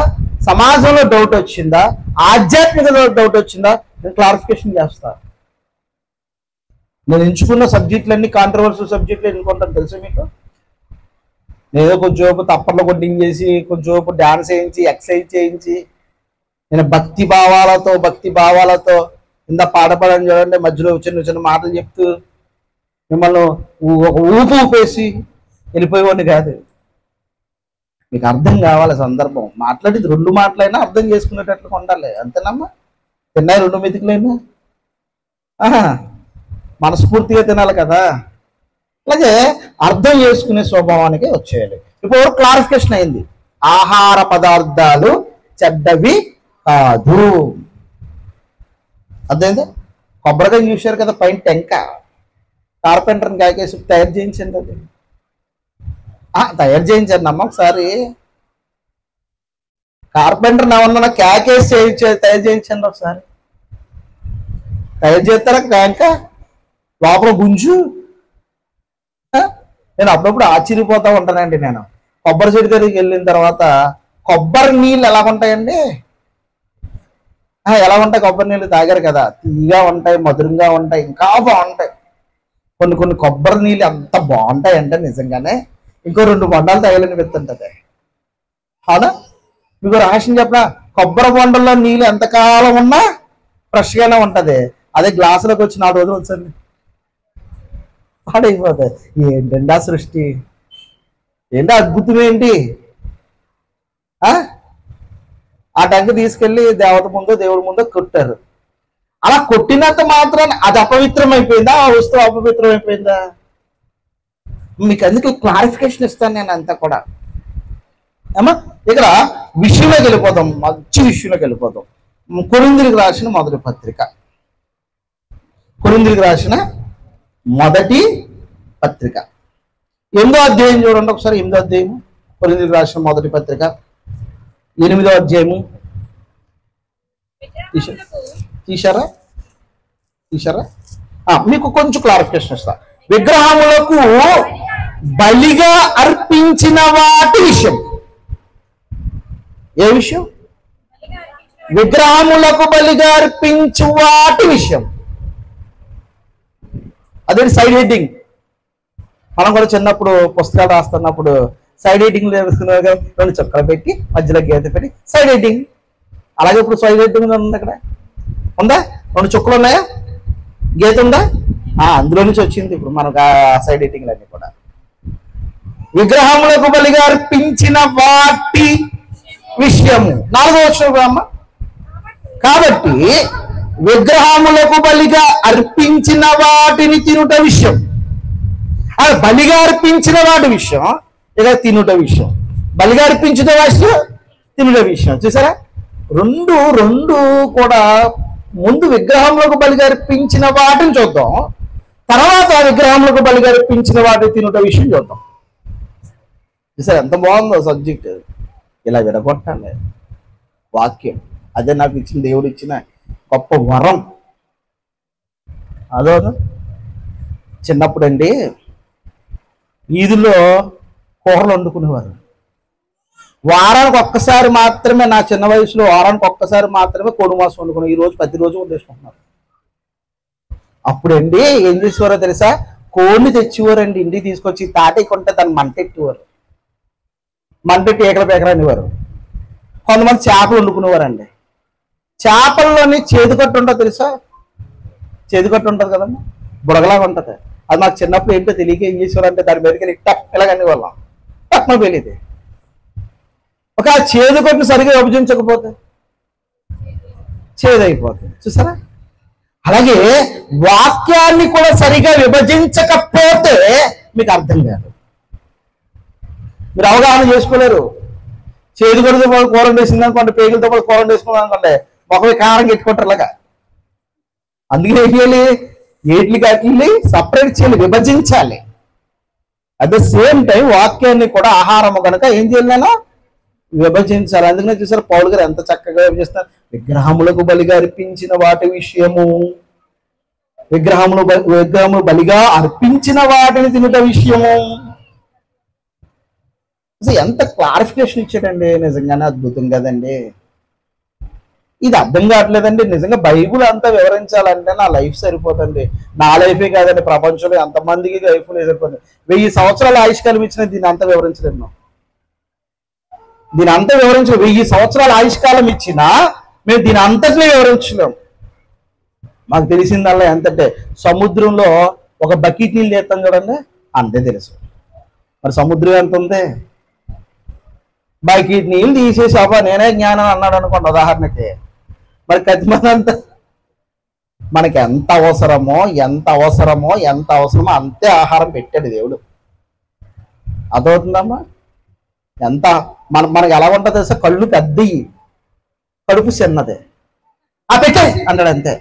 సమాజంలో డౌట్ వచ్చిందా, ఆధ్యాత్మికలో డౌట్ వచ్చిందా, నేను క్లారిఫికేషన్ చేస్తా. నేను ఎంచుకున్న సబ్జెక్టులన్నీ కాంట్రవర్షియల్ సబ్జెక్టులు ఎన్నుకుంటాను తెలుసా మీకు? నేను కొంచెంసేపు తప్పర్లు కొట్టించేసి, కొంచెంసేపు డ్యాన్స్ చేయించి, ఎక్సర్సైజ్ చేయించి, నేను భక్తి భావాలతో ఇంత పాడపడని చూడండి, మధ్యలో చిన్న మాటలు చెప్తూ మిమ్మల్ని ఒక ఊపేసి వెళ్ళిపోయేవాడిని కాదు. మీకు అర్థం కావాలి సందర్భం. మాట్లాడేది 2 మాటలైనా అర్థం చేసుకునేటట్లు ఉండాలి. అంతేనమ్మా? తిన్నాయి 2 మెతుకులైనా మనస్ఫూర్తిగా తినాలి కదా. అలాగే అర్థం చేసుకునే స్వభావానికి వచ్చేయాలి. ఇప్పుడు క్లారిఫికేషన్ అయింది, ఆహార పదార్థాలు చెడ్డవి కాదు. అర్థమైందా? కొబ్బరికాయ చూశారు కదా, పైన టెంక, కార్పెంటర్ని కాకేసి తయారు చేయించండి. అది తయారు చేయించండి అమ్మ. ఒకసారి కార్పెంటర్ని ఏమన్నా క్యాకేసి తయారు చేయించండి. ఒకసారి తయారు చేస్తారా టెంక లోపల గుంజు? నేను అప్పుడప్పుడు ఆశ్చర్యపోతూ ఉంటానండి. నేను కొబ్బరి చెట్టు దగ్గరికి వెళ్ళిన తర్వాత కొబ్బరి నీళ్ళు ఎలా ఉంటాయండి? ఎలా ఉంటాయి? కొబ్బరి నీళ్ళు తాగారు కదా, తీయగా ఉంటాయి, మధురంగా ఉంటాయి, ఇంకా బాగుంటాయి. కొన్ని కొబ్బరి నీళ్ళు ఎంత బాగుంటాయి అంటే నిజంగానే ఇంకో 2 బొండాలు తగలని పెడుతుంటది. అవునా? మీకు రహస్యం చెప్పనా? కొబ్బరి బొండల్లో నీళ్ళు ఎంతకాలం ఉన్నా ఫ్రెష్గానే ఉంటది. అదే గ్లాసులోకి వచ్చి 4 రోజులు వచ్చండి పాడైపోతాయి. ఏంటండి ఆ సృష్టి? ఏంటి అద్భుతం? ఏంటి ఆ టంకి తీసుకెళ్ళి దేవుడి ముందు కొట్టారు. అలా కొట్టినంత మాత్రాన్ని అది అపవిత్రం అయిపోయిందా? ఆ వస్తువు అపవిత్రం అయిపోయిందా? మీకు అందుకే క్లారిఫికేషన్ ఇస్తాను నేను అంతా కూడా. ఏమా ఇక్కడ విషయంలోకి వెళ్ళిపోతాం, మంచి విషయంలోకి వెళ్ళిపోతాం. కొరింథీయులకు రాసిన మొదటి పత్రిక, కొరింథీయులకు రాసిన మొదటి పత్రిక 8వ అధ్యాయం చూడండి ఒకసారి. 8వ అధ్యాయము, కొరింథీయులకు రాసిన మొదటి పత్రిక 8వ అధ్యాయము తీశారా తీశారా? మీకు కొంచెం క్లారిఫికేషన్ ఇస్తా. విగ్రహములకు బలిగా అర్పించిన వాటి విషయం. ఏ విషయం? విగ్రహములకు బలిగా అర్పించు వాటి విషయం. అదే సైడ్ హెడ్డింగ్. మనం కూడా చిన్నప్పుడు పుస్తకాలు రాస్తున్నప్పుడు సైడ్ హెడ్డింగ్ వేసుకున్నారు. 2 చుక్కలు పెట్టి మధ్యలో గీత పెట్టి సైడ్ హెడ్డింగ్. అలాగే ఇప్పుడు సైడ్ హెడ్డింగ్ ఉంది. అక్కడ ఉందా? 2 చుక్కలు ఉన్నాయా? గీత ఉందా? అందులో నుంచి వచ్చింది ఇప్పుడు మనకు ఆ సైడ్ హెడ్డింగ్లన్నీ కూడా. విగ్రహములకు బలిగా అర్పించిన వాటి విషయము. 4వ వచనం అమ్మ. కాబట్టి విగ్రహములకు బలిగా అర్పించిన వాటిని తినుట విషయం. బలిగా అర్పించిన వాటి విషయం, ఇక తినుట విషయం. బలిగా అర్పించిన విషయం, తినుట విషయం. చూసారా? రెండు కూడా. ముందు విగ్రహములకు బలిగా అర్పించిన వాటిని చూద్దాం, తర్వాత విగ్రహములకు బలిగా అర్పించిన వాటిని తినుట విషయం చూద్దాం. చూసారా ఎంత బాగుందో సబ్జెక్ట్? ఇలా విడగొట్టాలి వాక్యం. అదే నాకు ఇచ్చిన దేవుడు ఇచ్చిన గొప్ప వరం. అదో చిన్నప్పుడండి వీధిలో కూరలు వండుకునేవారు. వారానికి ఒక్కసారి మాత్రమే, నా చిన్న వయసులో వారానికి ఒక్కసారి మాత్రమే కోడి మాంసం వండుకున్నాం. ఈరోజు ప్రతిరోజు వండేసుకుంటున్నారు. అప్పుడండి ఏం చేసేవారో తెలుసా? కోడిని తెచ్చేవారండి, ఇంటికి తీసుకొచ్చి తాటకి కొంటే దాన్ని మంటెట్టేవారు. మంటెట్టి ఏకల పేకర అనేవారు. కొంతమంది చేపలు వండుకునేవారండి. చేపల్లోని చేదుకట్టు ఉంటుంది తెలుసా? చేదుకట్టు ఉంటుంది కదమ్మా, బుడగలాగా ఉంటుంది. అది మాకు చిన్నప్పుడు ఏంటో తెలియక ఏం చేసేవారంటే దాని మీదకి ఇలాగని వాళ్ళం తక్కువ పెళ్ళిది. ఒక చేదుకట్టును సరిగా విభజించకపోతే చేదైపోతుంది. చూసారా? అలాగే వాక్యాన్ని కూడా సరిగా విభజించకపోతే మీకు అర్థం కాదు, మీరు అవగాహన చేసుకోలేరు. చేదుకట్టుతో పాటు కూర వేసింది అనుకోండి, పేగులతో పాటు కూర వేసుకున్నాం అనుకోండి, ఒకరి కారం పెట్టుకుంటారు అలాగా. అందుకే ఏం చేయాలి? ఏట్లకి అట్లని సపరేట్ చేయాలి, విభజించాలి. అట్ ద సేమ్ టైం వాక్యాన్ని కూడా ఆహారము కనుక ఏం చేయాలి? నేను విభజించాలి. అందుకనే చూసారు పౌలు గారు ఎంత చక్కగా విభజిస్తారు. విగ్రహములకు బలిగా అర్పించిన వాటి విషయము, విగ్రహములు బలిగా అర్పించిన వాటిని తినుట విషయము. ఎంత క్లారిఫికేషన్ ఇచ్చాడండి! నిజంగానే అద్భుతం కదండి. ఇది అర్థం కావట్లేదండి. నిజంగా బైబుల్ అంతా వివరించాలంటే నా లైఫ్ సరిపోతుంది. నా లైఫే కాదండి, ప్రపంచంలో ఎంతమందికి లైఫ్ సరిపోతుంది. 1000 సంవత్సరాల ఆయుష్కాలం ఇచ్చిన దీన్ని అంతా వివరించలేము. దీని అంతా వివరించలేము. 1000 సంవత్సరాల ఆయుష్కాలం ఇచ్చినా మేము దీని అంతటినీ వివరించలేము. మాకు తెలిసిందల్లా ఎంతంటే సముద్రంలో ఒక బకెట్ నీళ్ళు తీస్తాం చూడండి, అంతే తెలుసు. మరి సముద్రం ఎంత ఉంది? బకెట్ నీళ్ళు తీసేసి అబ్బా నేనే జ్ఞానం అన్నాడు అనుకోండి ఉదాహరణకి. మరి కతిమంతా మనకి ఎంత అవసరమో అంతే ఆహారం పెట్టాడు దేవుడు. అదవుతుందమ్మా? ఎంత మనకి ఎలా ఉంటుంది తెలుసా? కళ్ళు పెద్దయి, కడుపు చిన్నదే. పెట్టే అన్నాడు అంతే.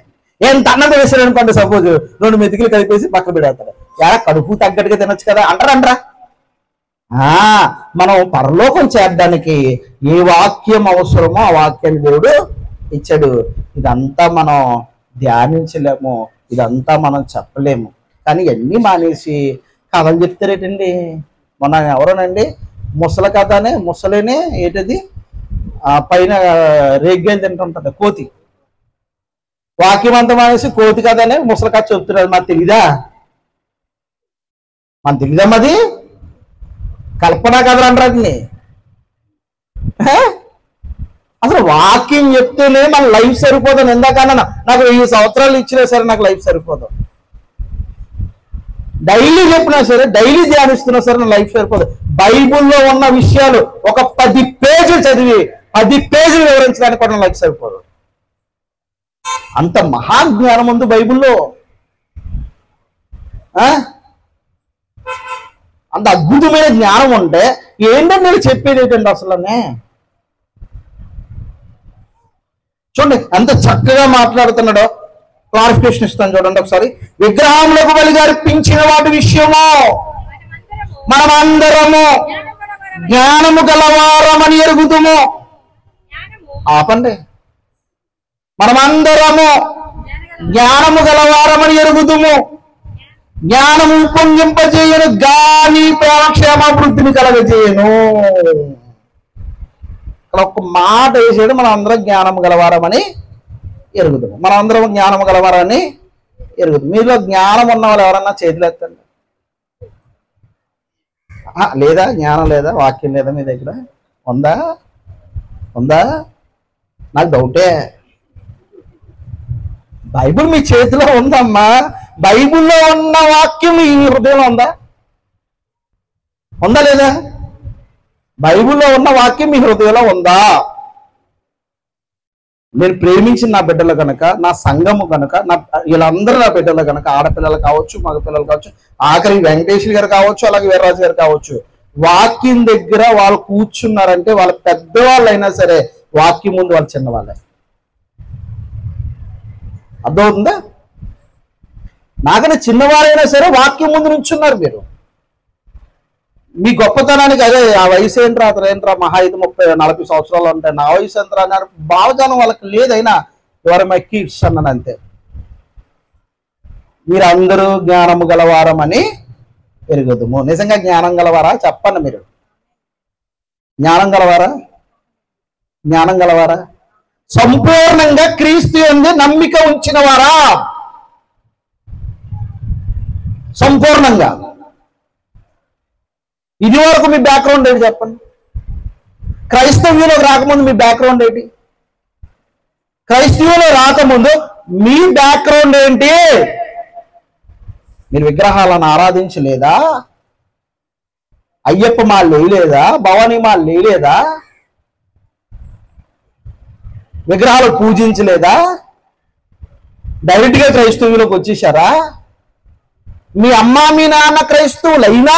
ఎంత అన్నం వేసాడు అనుకోండి, సపోజ్ 2 మెతుకులు కలిపేసి పక్కన పెడతాడు. ఎలా కడుపు తగ్గట్టుగా తినొచ్చు కదా అంటారా? మనం పరలోకం చేరడానికి ఏ వాక్యం అవసరమో ఆ వాక్యాన్ని దేవుడు ఇచ్చాడు. ఇదంతా మనం ధ్యానించలేము, ఇదంతా మనం చెప్పలేము. కానీ ఇవన్నీ మానేసి కథలు చెప్తారేటండి. మొన్న ఎవరోనండి ముసలి కథనే, ముసలినే ఏంటది పైన రేగ్గాయలు తింటుంటుంది కోతి. వాక్యం అంతా మానేసి కోతి కథనే ముసలి కథ చెప్తున్నారు. మాకు తెలీదా? అది కల్పనా కథలు అంటారండి. అసలు వాక్యం చెప్తేనే మన లైఫ్ సరిపోతుంది. ఎందాకన్నా నాకు 1000 సంవత్సరాలు ఇచ్చినా సరే నాకు లైఫ్ సరిపోదు. డైలీ చెప్పినా సరే, డైలీ ధ్యానిస్తున్నా సరే నా లైఫ్ సరిపోదు. బైబుల్లో ఉన్న విషయాలు ఒక 10 పేజీలు చదివి 10 పేజీలు వివరించడానికి కూడా నా లైఫ్ సరిపోదు. అంత మహాజ్ఞానం ఉంది బైబుల్లో. అంత అద్భుతమైన జ్ఞానం ఉంటే ఏంటంటే నేను చెప్పేది ఏంటండి అసలునే? చూడండి ఎంత చక్కగా మాట్లాడుతున్నాడో. క్లారిఫికేషన్ ఇస్తాను చూడండి ఒకసారి. విగ్రహములకు బలిగా అర్పించిన వాటి విషయము మనమందరము జ్ఞానము గలవారమని ఎరుగుదుము. ఆపండి. మనమందరము జ్ఞానము గలవారమని ఎరుగుదుము. జ్ఞానము పొంగింపజేయను గాని ప్రేమక్షేమాభివృద్ధిని కలగజేయను. ఇక్కడ ఒక మాట వేసాడు, మనం అందరం జ్ఞానము గలవారమని ఎరుగుదుము. మనం అందరం జ్ఞానము గలవారని ఎరుగుదు. మీలో జ్ఞానం ఉన్న వాళ్ళు ఎవరన్నా చేతులు ఎత్తండి. లేదా జ్ఞానం లేదా, వాక్యం లేదా మీ దగ్గర? ఉందా? ఉందా? నాకు డౌటే. బైబిల్ మీ చేతిలో ఉందమ్మా. బైబిల్లో ఉన్న వాక్యం మీ హృదయంలో ఉందా? ఉందా లేదా? బైబిల్లో ఉన్న వాక్యం మీ హృదయంలో ఉందా? నేను ప్రేమించిన నా బిడ్డలు కనుక, నా సంఘము కనుక, వీళ్ళందరూ నా బిడ్డలు కనుక, ఆడపిల్లలు కావచ్చు, మగపిల్లలు కావచ్చు, ఆఖరి వెంకటేశ్వర గారు కావచ్చు, అలాగే వీర్రాజు గారు కావచ్చు, వాక్యం దగ్గర వాళ్ళు కూర్చున్నారంటే వాళ్ళ పెద్దవాళ్ళు అయినా సరే వాక్యం ముందు వాళ్ళు చిన్నవాళ్ళే. అర్థమవుతుందా? నాకన్నా చిన్నవారైనా సరే వాక్యం ముందు నుంచున్నారు. మీరు మీ గొప్పతనానికి అదే ఆ వయసు ఏంట్రా, అతను ఏంట్రా, మహా 30-40 సంవత్సరాలు ఉంటాయి, నా వయసు ఎంతరా అన్నారు. భావజాలం వాళ్ళకి లేదైనా ఎవరు మై కిడ్స్ అన్నాను అంతే. మీరు అందరూ జ్ఞానము గలవారమని ఎరుగుదుము. నిజంగా జ్ఞానం గలవారా? చెప్పండి. మీరు జ్ఞానం గలవారా? జ్ఞానం గలవారా? సంపూర్ణంగా క్రీస్తు యందు నమ్మిక ఉంచిన వారా? సంపూర్ణంగా. ఇది వరకు మీ బ్యాక్గ్రౌండ్ ఏంటి చెప్పండి. క్రైస్తవ్యంలోకి రాకముందు మీ బ్యాక్గ్రౌండ్ ఏంటి? క్రైస్తవ్యంలో రాకముందు మీ బ్యాక్గ్రౌండ్ ఏంటి? మీరు విగ్రహాలను ఆరాధించలేదా? అయ్యప్ప మాలు లేయలేదా? భవానీ మాలు లేయలేదా? విగ్రహాలు పూజించలేదా? డైరెక్ట్గా క్రైస్తవులోకి వచ్చేసారా? మీ అమ్మ మీ నాన్న క్రైస్తవులైనా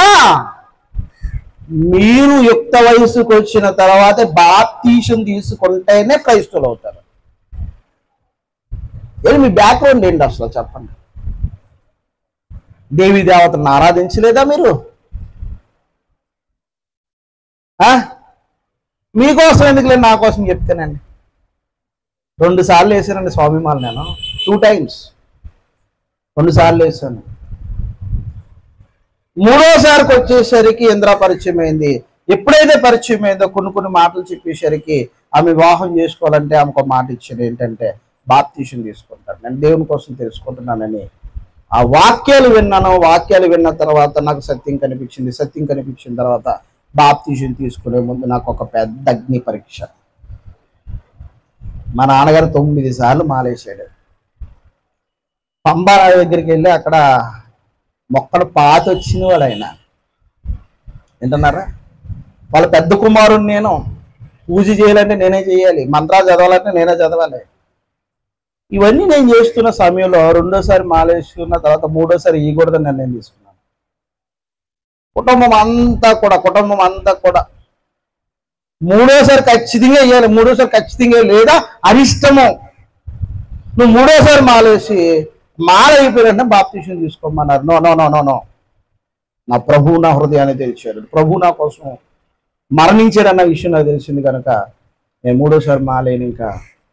మీరు యుక్త వయసుకు వచ్చిన తర్వాత బాప్తీసం తీసుకుంటేనే క్రైస్తవులు అవుతారు. మీ బ్యాక్గ్రౌండ్ ఏంటి అసలు చెప్పండి. దేవీ దేవతలను ఆరాధించలేదా మీరు? మీకోసం ఎందుకులే, నా కోసం చెప్తానండి. 2 సార్లు వేసానండి స్వామిమాల. నేను 2 times 2 సార్లు వేసాను. 3వసారికి వచ్చేసరికి ఇంద్ర పరిచయం అయింది. ఎప్పుడైతే పరిచయం అయిందో కొన్ని మాటలు చెప్పేసరికి ఆమె వివాహం చేసుకోవాలంటే ఆమెకు ఒక మాట ఇచ్చింది. ఏంటంటే బాప్తీసం తీసుకుంటాను, నేను దేవుని కోసం తెలుసుకుంటున్నానని. ఆ వాక్యాలు విన్నాను. వాక్యాలు విన్న తర్వాత నాకు సత్యం కనిపించింది. సత్యం కనిపించిన తర్వాత బాప్తీసం తీసుకునే ముందు నాకు ఒక పెద్ద అగ్ని పరీక్ష. మా నాన్నగారు 9 సార్లు మాలేశాడు. పంబా దగ్గరికి వెళ్ళి అక్కడ మొక్కలు పాత వచ్చిన వాడు ఆయన. వింటున్నారా? వాళ్ళ పెద్ద కుమారుడు నేను. పూజ చేయాలంటే నేనే చేయాలి, మంత్రాలు చదవాలంటే నేనే చదవాలి. ఇవన్నీ నేను చేస్తున్న సమయంలో 2వసారి మాలేసుకున్న తర్వాత 3వసారి ఇవ్వకూడదని నిర్ణయం తీసుకున్నాను. కుటుంబం అంతా కూడా 3వసారి ఖచ్చితంగా ఇవ్వాలి, 3వసారి ఖచ్చితంగా లేదా అరిష్టము. నువ్వు 3వసారి మాలేసి మాల అయిపోయారంటే బాప్తీసం తీసుకోమన్నారు. No no no no no నా ప్రభువు నా హృదయాన్ని తెలిసాడు. ప్రభు నా కోసం మరణించాడన్న విషయం నాకు తెలిసింది కనుక నేను 3వసారి మాలేని ఇంకా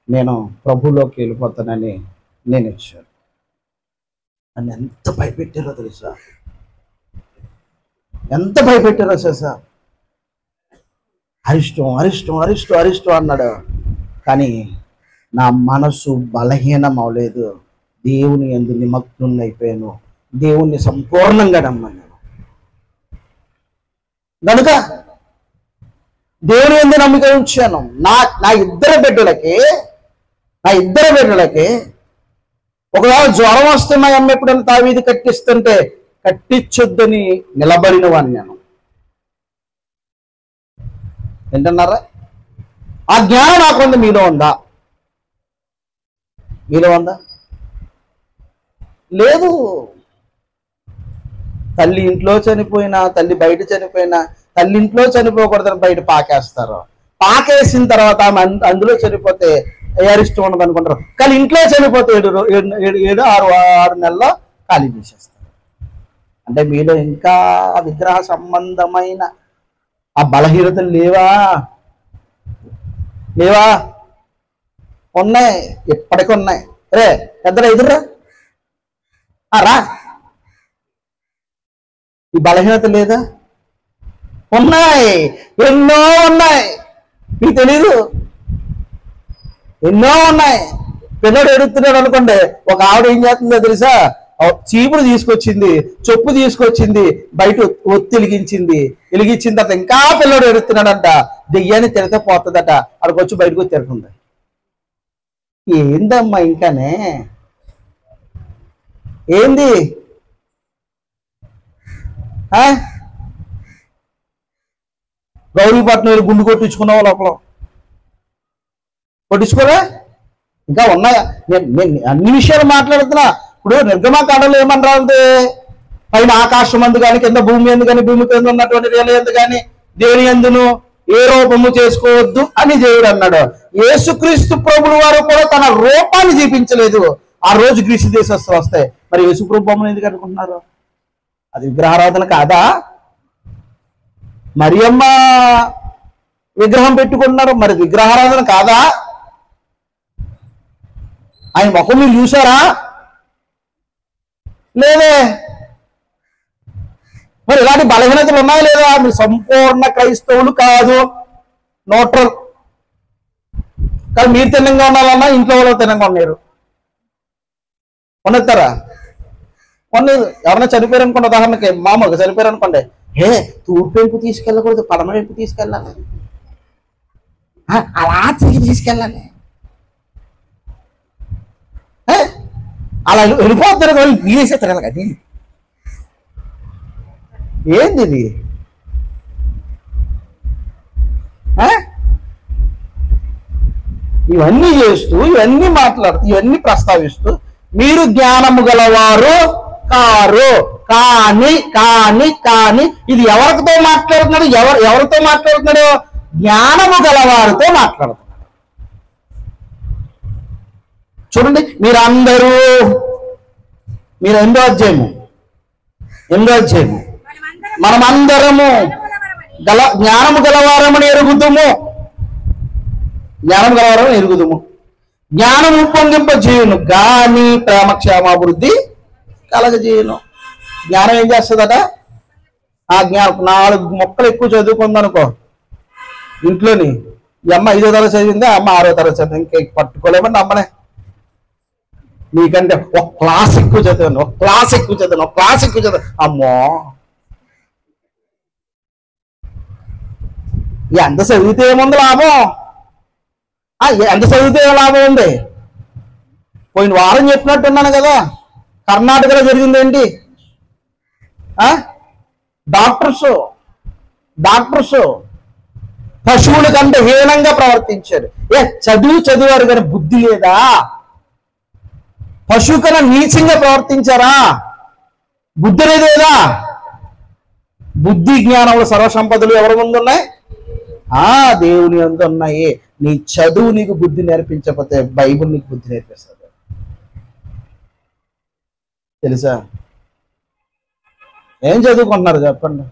నేను ప్రభులోకి వెళ్ళిపోతానని నేను ఇచ్చాను. నన్ను ఎంత భయపెట్టారో తెలుసా? ఎంత భయపెట్టారో తెలుసా? అరిష్టం అన్నాడు. కానీ నా మనసు బలహీనం అవలేదు. దేవుని యందు నిమగ్నం అయిపోయాను. దేవుణ్ణి సంపూర్ణంగా నమ్మను కనుక దేవుని యందు నమ్మిక ఉంచాను. నా ఇద్దరు బిడ్డలకి ఒకవేళ జ్వరం వస్తే మా అమ్మ ఎప్పుడైనా తావీది కట్టిస్తుంటే కట్టించొద్దని నిలబడిన వాడిని నేను. వింటున్నారా? ఆ జ్ఞానం నాకుంది. మీలో ఉందా? లేదు. తల్లి ఇంట్లో చనిపోయినా, తల్లి బయట చనిపోయినా, తల్లి ఇంట్లో చనిపోకూడదని బయట పాకేస్తారు. పాకేసిన తర్వాత అందులో చనిపోతే అరిష్టం ఉండదు అనుకుంటారు. కానీ ఇంట్లో చనిపోతే 7-6 నెలల్లో ఖాళీ చేసేస్తారు. అంటే మీలో ఇంకా విగ్రహ సంబంధమైన ఆ బలహీనతలు లేవా? ఉన్నాయి, ఇప్పటికీ ఉన్నాయి. రే పెద్దరా ఎదురురా, రా. ఈ బలహీనత లేదా? ఉన్నాయి, ఎన్నో ఉన్నాయి. మీకు తెలీదు, ఎన్నో ఉన్నాయి. పిల్లడు ఎడుతున్నాడు అనుకోండి, ఒక ఆవిడ ఏం చేస్తుందో తెలుసా? చీపురు తీసుకొచ్చింది, చొప్పు తీసుకొచ్చింది, బయట ఒత్తి వెలిగించిన తర్వాత ఇంకా పిల్లడు ఎడుతున్నాడంట, దెయ్యాన్ని తిరిగితే పోతుందట, అక్కడికి వచ్చి బయటకు వచ్చి తిరుగుతుంది. ఏందమ్మా ఇంకానే ఏంది? గౌరీపట్నం గుండు కొట్టించుకున్నావా? లోపల కొట్టించుకోలే? ఇంకా ఉన్నాయా? నేను అన్ని విషయాలు మాట్లాడుతున్నా. ఇప్పుడు నిర్గమకాండలో ఏమన్నారంటే, పైన ఆకాశం అందు కానీ, కింద భూమి ఎందు కానీ, భూమి కింద ఉన్నటువంటి రేల ఎందు కానీ దేని ఎందును ఏ రూపము చేసుకోవద్దు అని దేవుడు అన్నాడు. యేసుక్రీస్తు ప్రభులు వారు కూడా తన రూపాన్ని చూపించలేదు. ఆ రోజు గ్రీసు దేశస్తులు వస్తాయి. మరి యేసుప్రభు బొమ్మను ఎందుకు అనుకుంటున్నారు? అది విగ్రహారాధన కాదా? మరియమ్మ విగ్రహం పెట్టుకుంటున్నారు, మరి విగ్రహారాధన కాదా? ఆయన ముఖం మీరు చూసారా? లేదే. మరి ఇలాంటి బలహీనతలు ఉన్నాయా లేదా? మీరు సంపూర్ణ క్రైస్తవులు కాదు, న్యూట్రల్. కానీ మీరు తిన్నంగా ఉండాలన్నా ఇంట్లో వాళ్ళు తిన్నంగా ఉన్నారు. ఉన్నతారా? కొన్నేది. ఎవరైనా చనిపోయారు అనుకోండి, ఉదాహరణకి మామూలుగా చనిపోయారు అనుకోండి, తూర్పు వైపు తీసుకెళ్ళకూడదు, పడమ వైపు తీసుకెళ్ళాలి, అలా తిరిగి తీసుకెళ్ళాలి. అలా వెళ్ళిపోతారు, మీరేసే తిరగాలి. కానీ ఏంది ఇది? ఇవన్నీ చేస్తూ, ఇవన్నీ మాట్లాడుతూ, ఇవన్నీ ప్రస్తావిస్తూ మీరు జ్ఞానము గలవారు కారు. కానీ కానీ కానీ ఇది ఎవరితో మాట్లాడుతున్నాడు? ఎవరితో మాట్లాడుతున్నాడు? జ్ఞానము గలవారితో మాట్లాడుతున్నాడు. చూడండి, మీరందరూ, మీరు 8వ అధ్యాయము మనమందరము జ్ఞానము గలవారమని ఎరుగుదుము. జ్ఞానం ఉప్పొంగింపజేయును గాని ప్రేమక్షేమాభివృద్ధి కలగజేయును. జ్ఞానం ఏం చేస్తుందట? ఆ జ్ఞానం 4 మొక్కలు ఎక్కువ చదువుకుందనుకో ఇంట్లోని, ఈ అమ్మ 5వ తరగతి చదివింది, ఆ అమ్మ 6వ తరగతి చదివింది, ఇంకా పట్టుకోలేమని అమ్మనే. నీకంటే ఒక క్లాస్ ఎక్కువ చదివాను, అమ్మో ఎంత చదివితే ఏముంది లాభం? ఎంత చదివితే ఏ లాభం ఉంది? పోయిన వారం చెప్పినట్టున్నాను కదా, కర్ణాటకలో జరిగింది ఏంటి? డాక్టర్స్ పశువుల కంటే హీనంగా ప్రవర్తించారు. చదివారు కానీ బుద్ధి లేదా? పశువు కన్నా నీచంగా ప్రవర్తించారా? బుద్ధి లేదా? బుద్ధి జ్ఞానంలో సర్వసంపదలు ఎవరి ముందు ఉన్నాయి? దేవుని యందు ఉన్నాయి. నీ చదువు నీకు బుద్ధి నేర్పించకపోతే బైబుల్ నీకు బుద్ధి నేర్పిస్తుంది. తెలుసా? ఏం చదువుకుంటున్నారు చెప్పండి?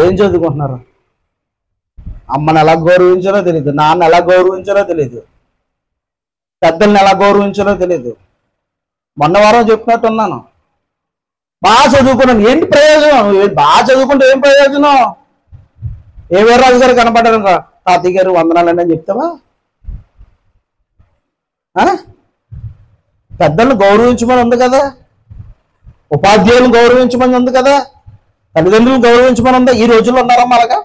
ఏం చదువుకుంటున్నారు? అమ్మని ఎలా గౌరవించాలో తెలియదు, నాన్న ఎలా గౌరవించాలో తెలియదు, పెద్దల్ని ఎలా గౌరవించాలో తెలియదు. మొన్న వారం చెప్పినట్టున్నాను, బాగా చదువుకున్నాను, ఏంటి ప్రయోజనం? బాగా చదువుకుంటే ఏం ప్రయోజనం? ఏ వీర్రాజు గారు కనపడ్డారు, తాతయ్య గారు వందనాలండి అని చెప్తావా? పెద్దలను గౌరవించమని ఉంది కదా, ఉపాధ్యాయులను గౌరవించమని ఉంది కదా, తల్లిదండ్రులను గౌరవించమని ఉందా? ఈ రోజుల్లో ఉన్నారమ్మా అలాగా?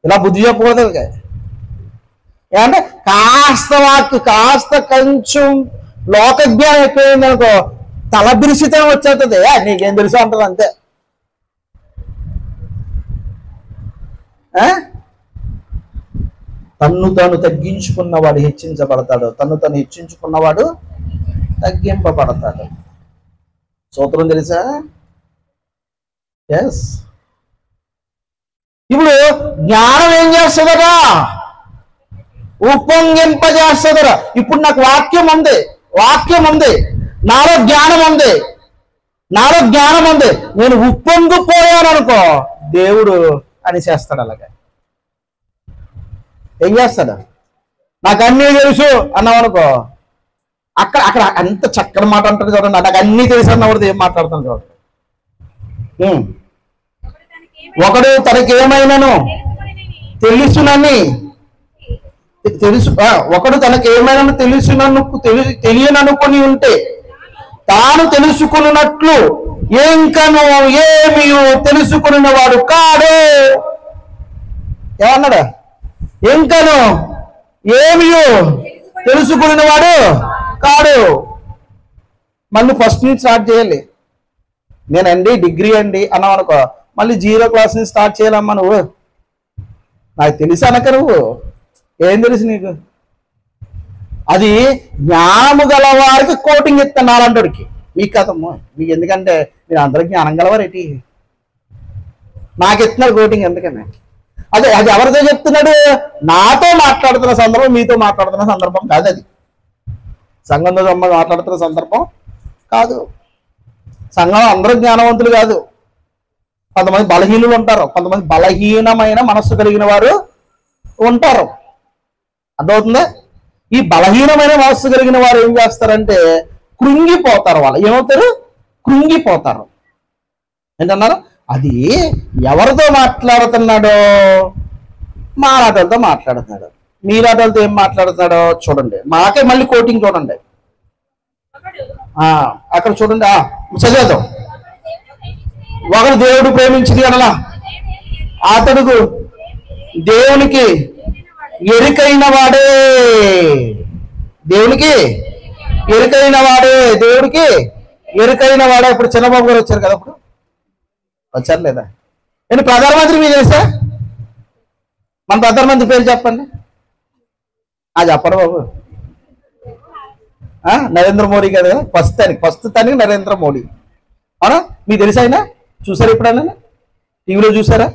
ఇలా బుద్ధి చెప్పకూడదు. ఏమంటే కాస్త కొంచెం లోకజ్ఞానం ఎక్కువైంది అనుకో, తల బిరిసితే వచ్చేస్తుంది. నీకేం తెలుసు అంటారు అంతే. తన్ను తాను తగ్గించుకున్నవాడు హెచ్చించబడతాడు, తన్ను తాను హెచ్చించుకున్నవాడు తగ్గింపబడతాడు. సూత్రం తెలుసా? ఎస్. ఇప్పుడు జ్ఞానం ఏం చేస్తుందరా? ఉప్పొంగింపజేస్తుందరా. ఇప్పుడు నాకు వాక్యం ఉంది, నాలో జ్ఞానం ఉంది, నేను ఉప్పొంగిపోయాను అనుకో, దేవుడు అని చేస్తాడు అలాగే. ఏం చేస్తాడు? నాకు అన్నీ తెలుసు అన్నావు అనుకో, అక్కడ అక్కడ ఎంత చక్కని మాట అంటాడు చూడండి. నాకు అన్నీ తెలుసు అన్నవాడు ఏం మాట్లాడుతాను చూడండి. ఒకడు తనకేమైనాను తెలుసునని ఒకడు తనకేమైనా తెలియననుకొని ఉంటే తాను తెలుసుకున్నట్లు ఇంకను ఏమీ తెలుసుకున్న వాడు కాడు. ఏమన్నాడు? ఇంకను ఏమీ తెలుసుకున్న వాడు కాడు. మళ్ళీ ఫస్ట్ నుంచి స్టార్ట్ చేయాలి. నేనండి డిగ్రీ అండి అన్నావు అనుకో, మళ్ళీ 0 క్లాస్ నుంచి స్టార్ట్ చేయాలమ్మా. నువ్వు నాకు తెలుసు అనక నువ్వు ఏం తెలుసు నీకు? అది జ్ఞానము గలవారికి కోటింగ్ ఇస్తాను అలాంటికి. మీకు కదమ్మా, మీకు ఎందుకంటే మీరు అందరూ జ్ఞానం గలవారేటి, నాకు ఇస్తున్నారు కోటింగ్ ఎందుకని? అదే అది ఎవరితో చెప్తున్నాడు? నాతో మాట్లాడుతున్న సందర్భం, మీతో మాట్లాడుతున్న సందర్భం కాదు. అది సంఘంతో మాట్లాడుతున్న సందర్భం కాదు. సంఘం అందరూ జ్ఞానవంతులు కాదు. కొంతమంది బలహీనులు ఉంటారు, కొంతమంది బలహీనమైన మనస్సు కలిగిన వారు ఉంటారు. అర్థమవుతుందా? ఈ బలహీనమైన మనస్సు కలిగిన వారు ఏం చేస్తారంటే కృంగిపోతారు. వాళ్ళు ఏమవుతారు? కృంగిపోతారు. ఏంటన్నారు? అది ఎవరితో మాట్లాడుతున్నాడో? మారాటలతో మాట్లాడుతున్నాడు. మీరాటలతో ఏం మాట్లాడుతున్నాడో చూడండి. మాకే మళ్ళీ కోటింగ్ చూడండి. అక్కడ చూడండి, చదివేద్దాం. ఒకడు దేవుడు ప్రేమించింది అనలా, అతడు దేవునికి ఎరుకైన వాడే. దేవునికి ఎరుకైన వాడే. దేవుడికి ఎరుకైన వాడే. ఇప్పుడు చంద్రబాబు గారు వచ్చారు కదా, అప్పుడు వచ్చారు లేదా? నేను ప్రధానమంత్రి మీరు తెలుసా? మన ప్రధానమంత్రి పేరు చెప్పండి. చెప్పరు బాబు. నరేంద్ర మోడీ కదా, ఫస్ట్ తనకి నరేంద్ర మోడీ. అవునా? మీకు తెలుసా? ఆయన చూసారు ఎప్పుడన్నా? టీవీలో చూసారా?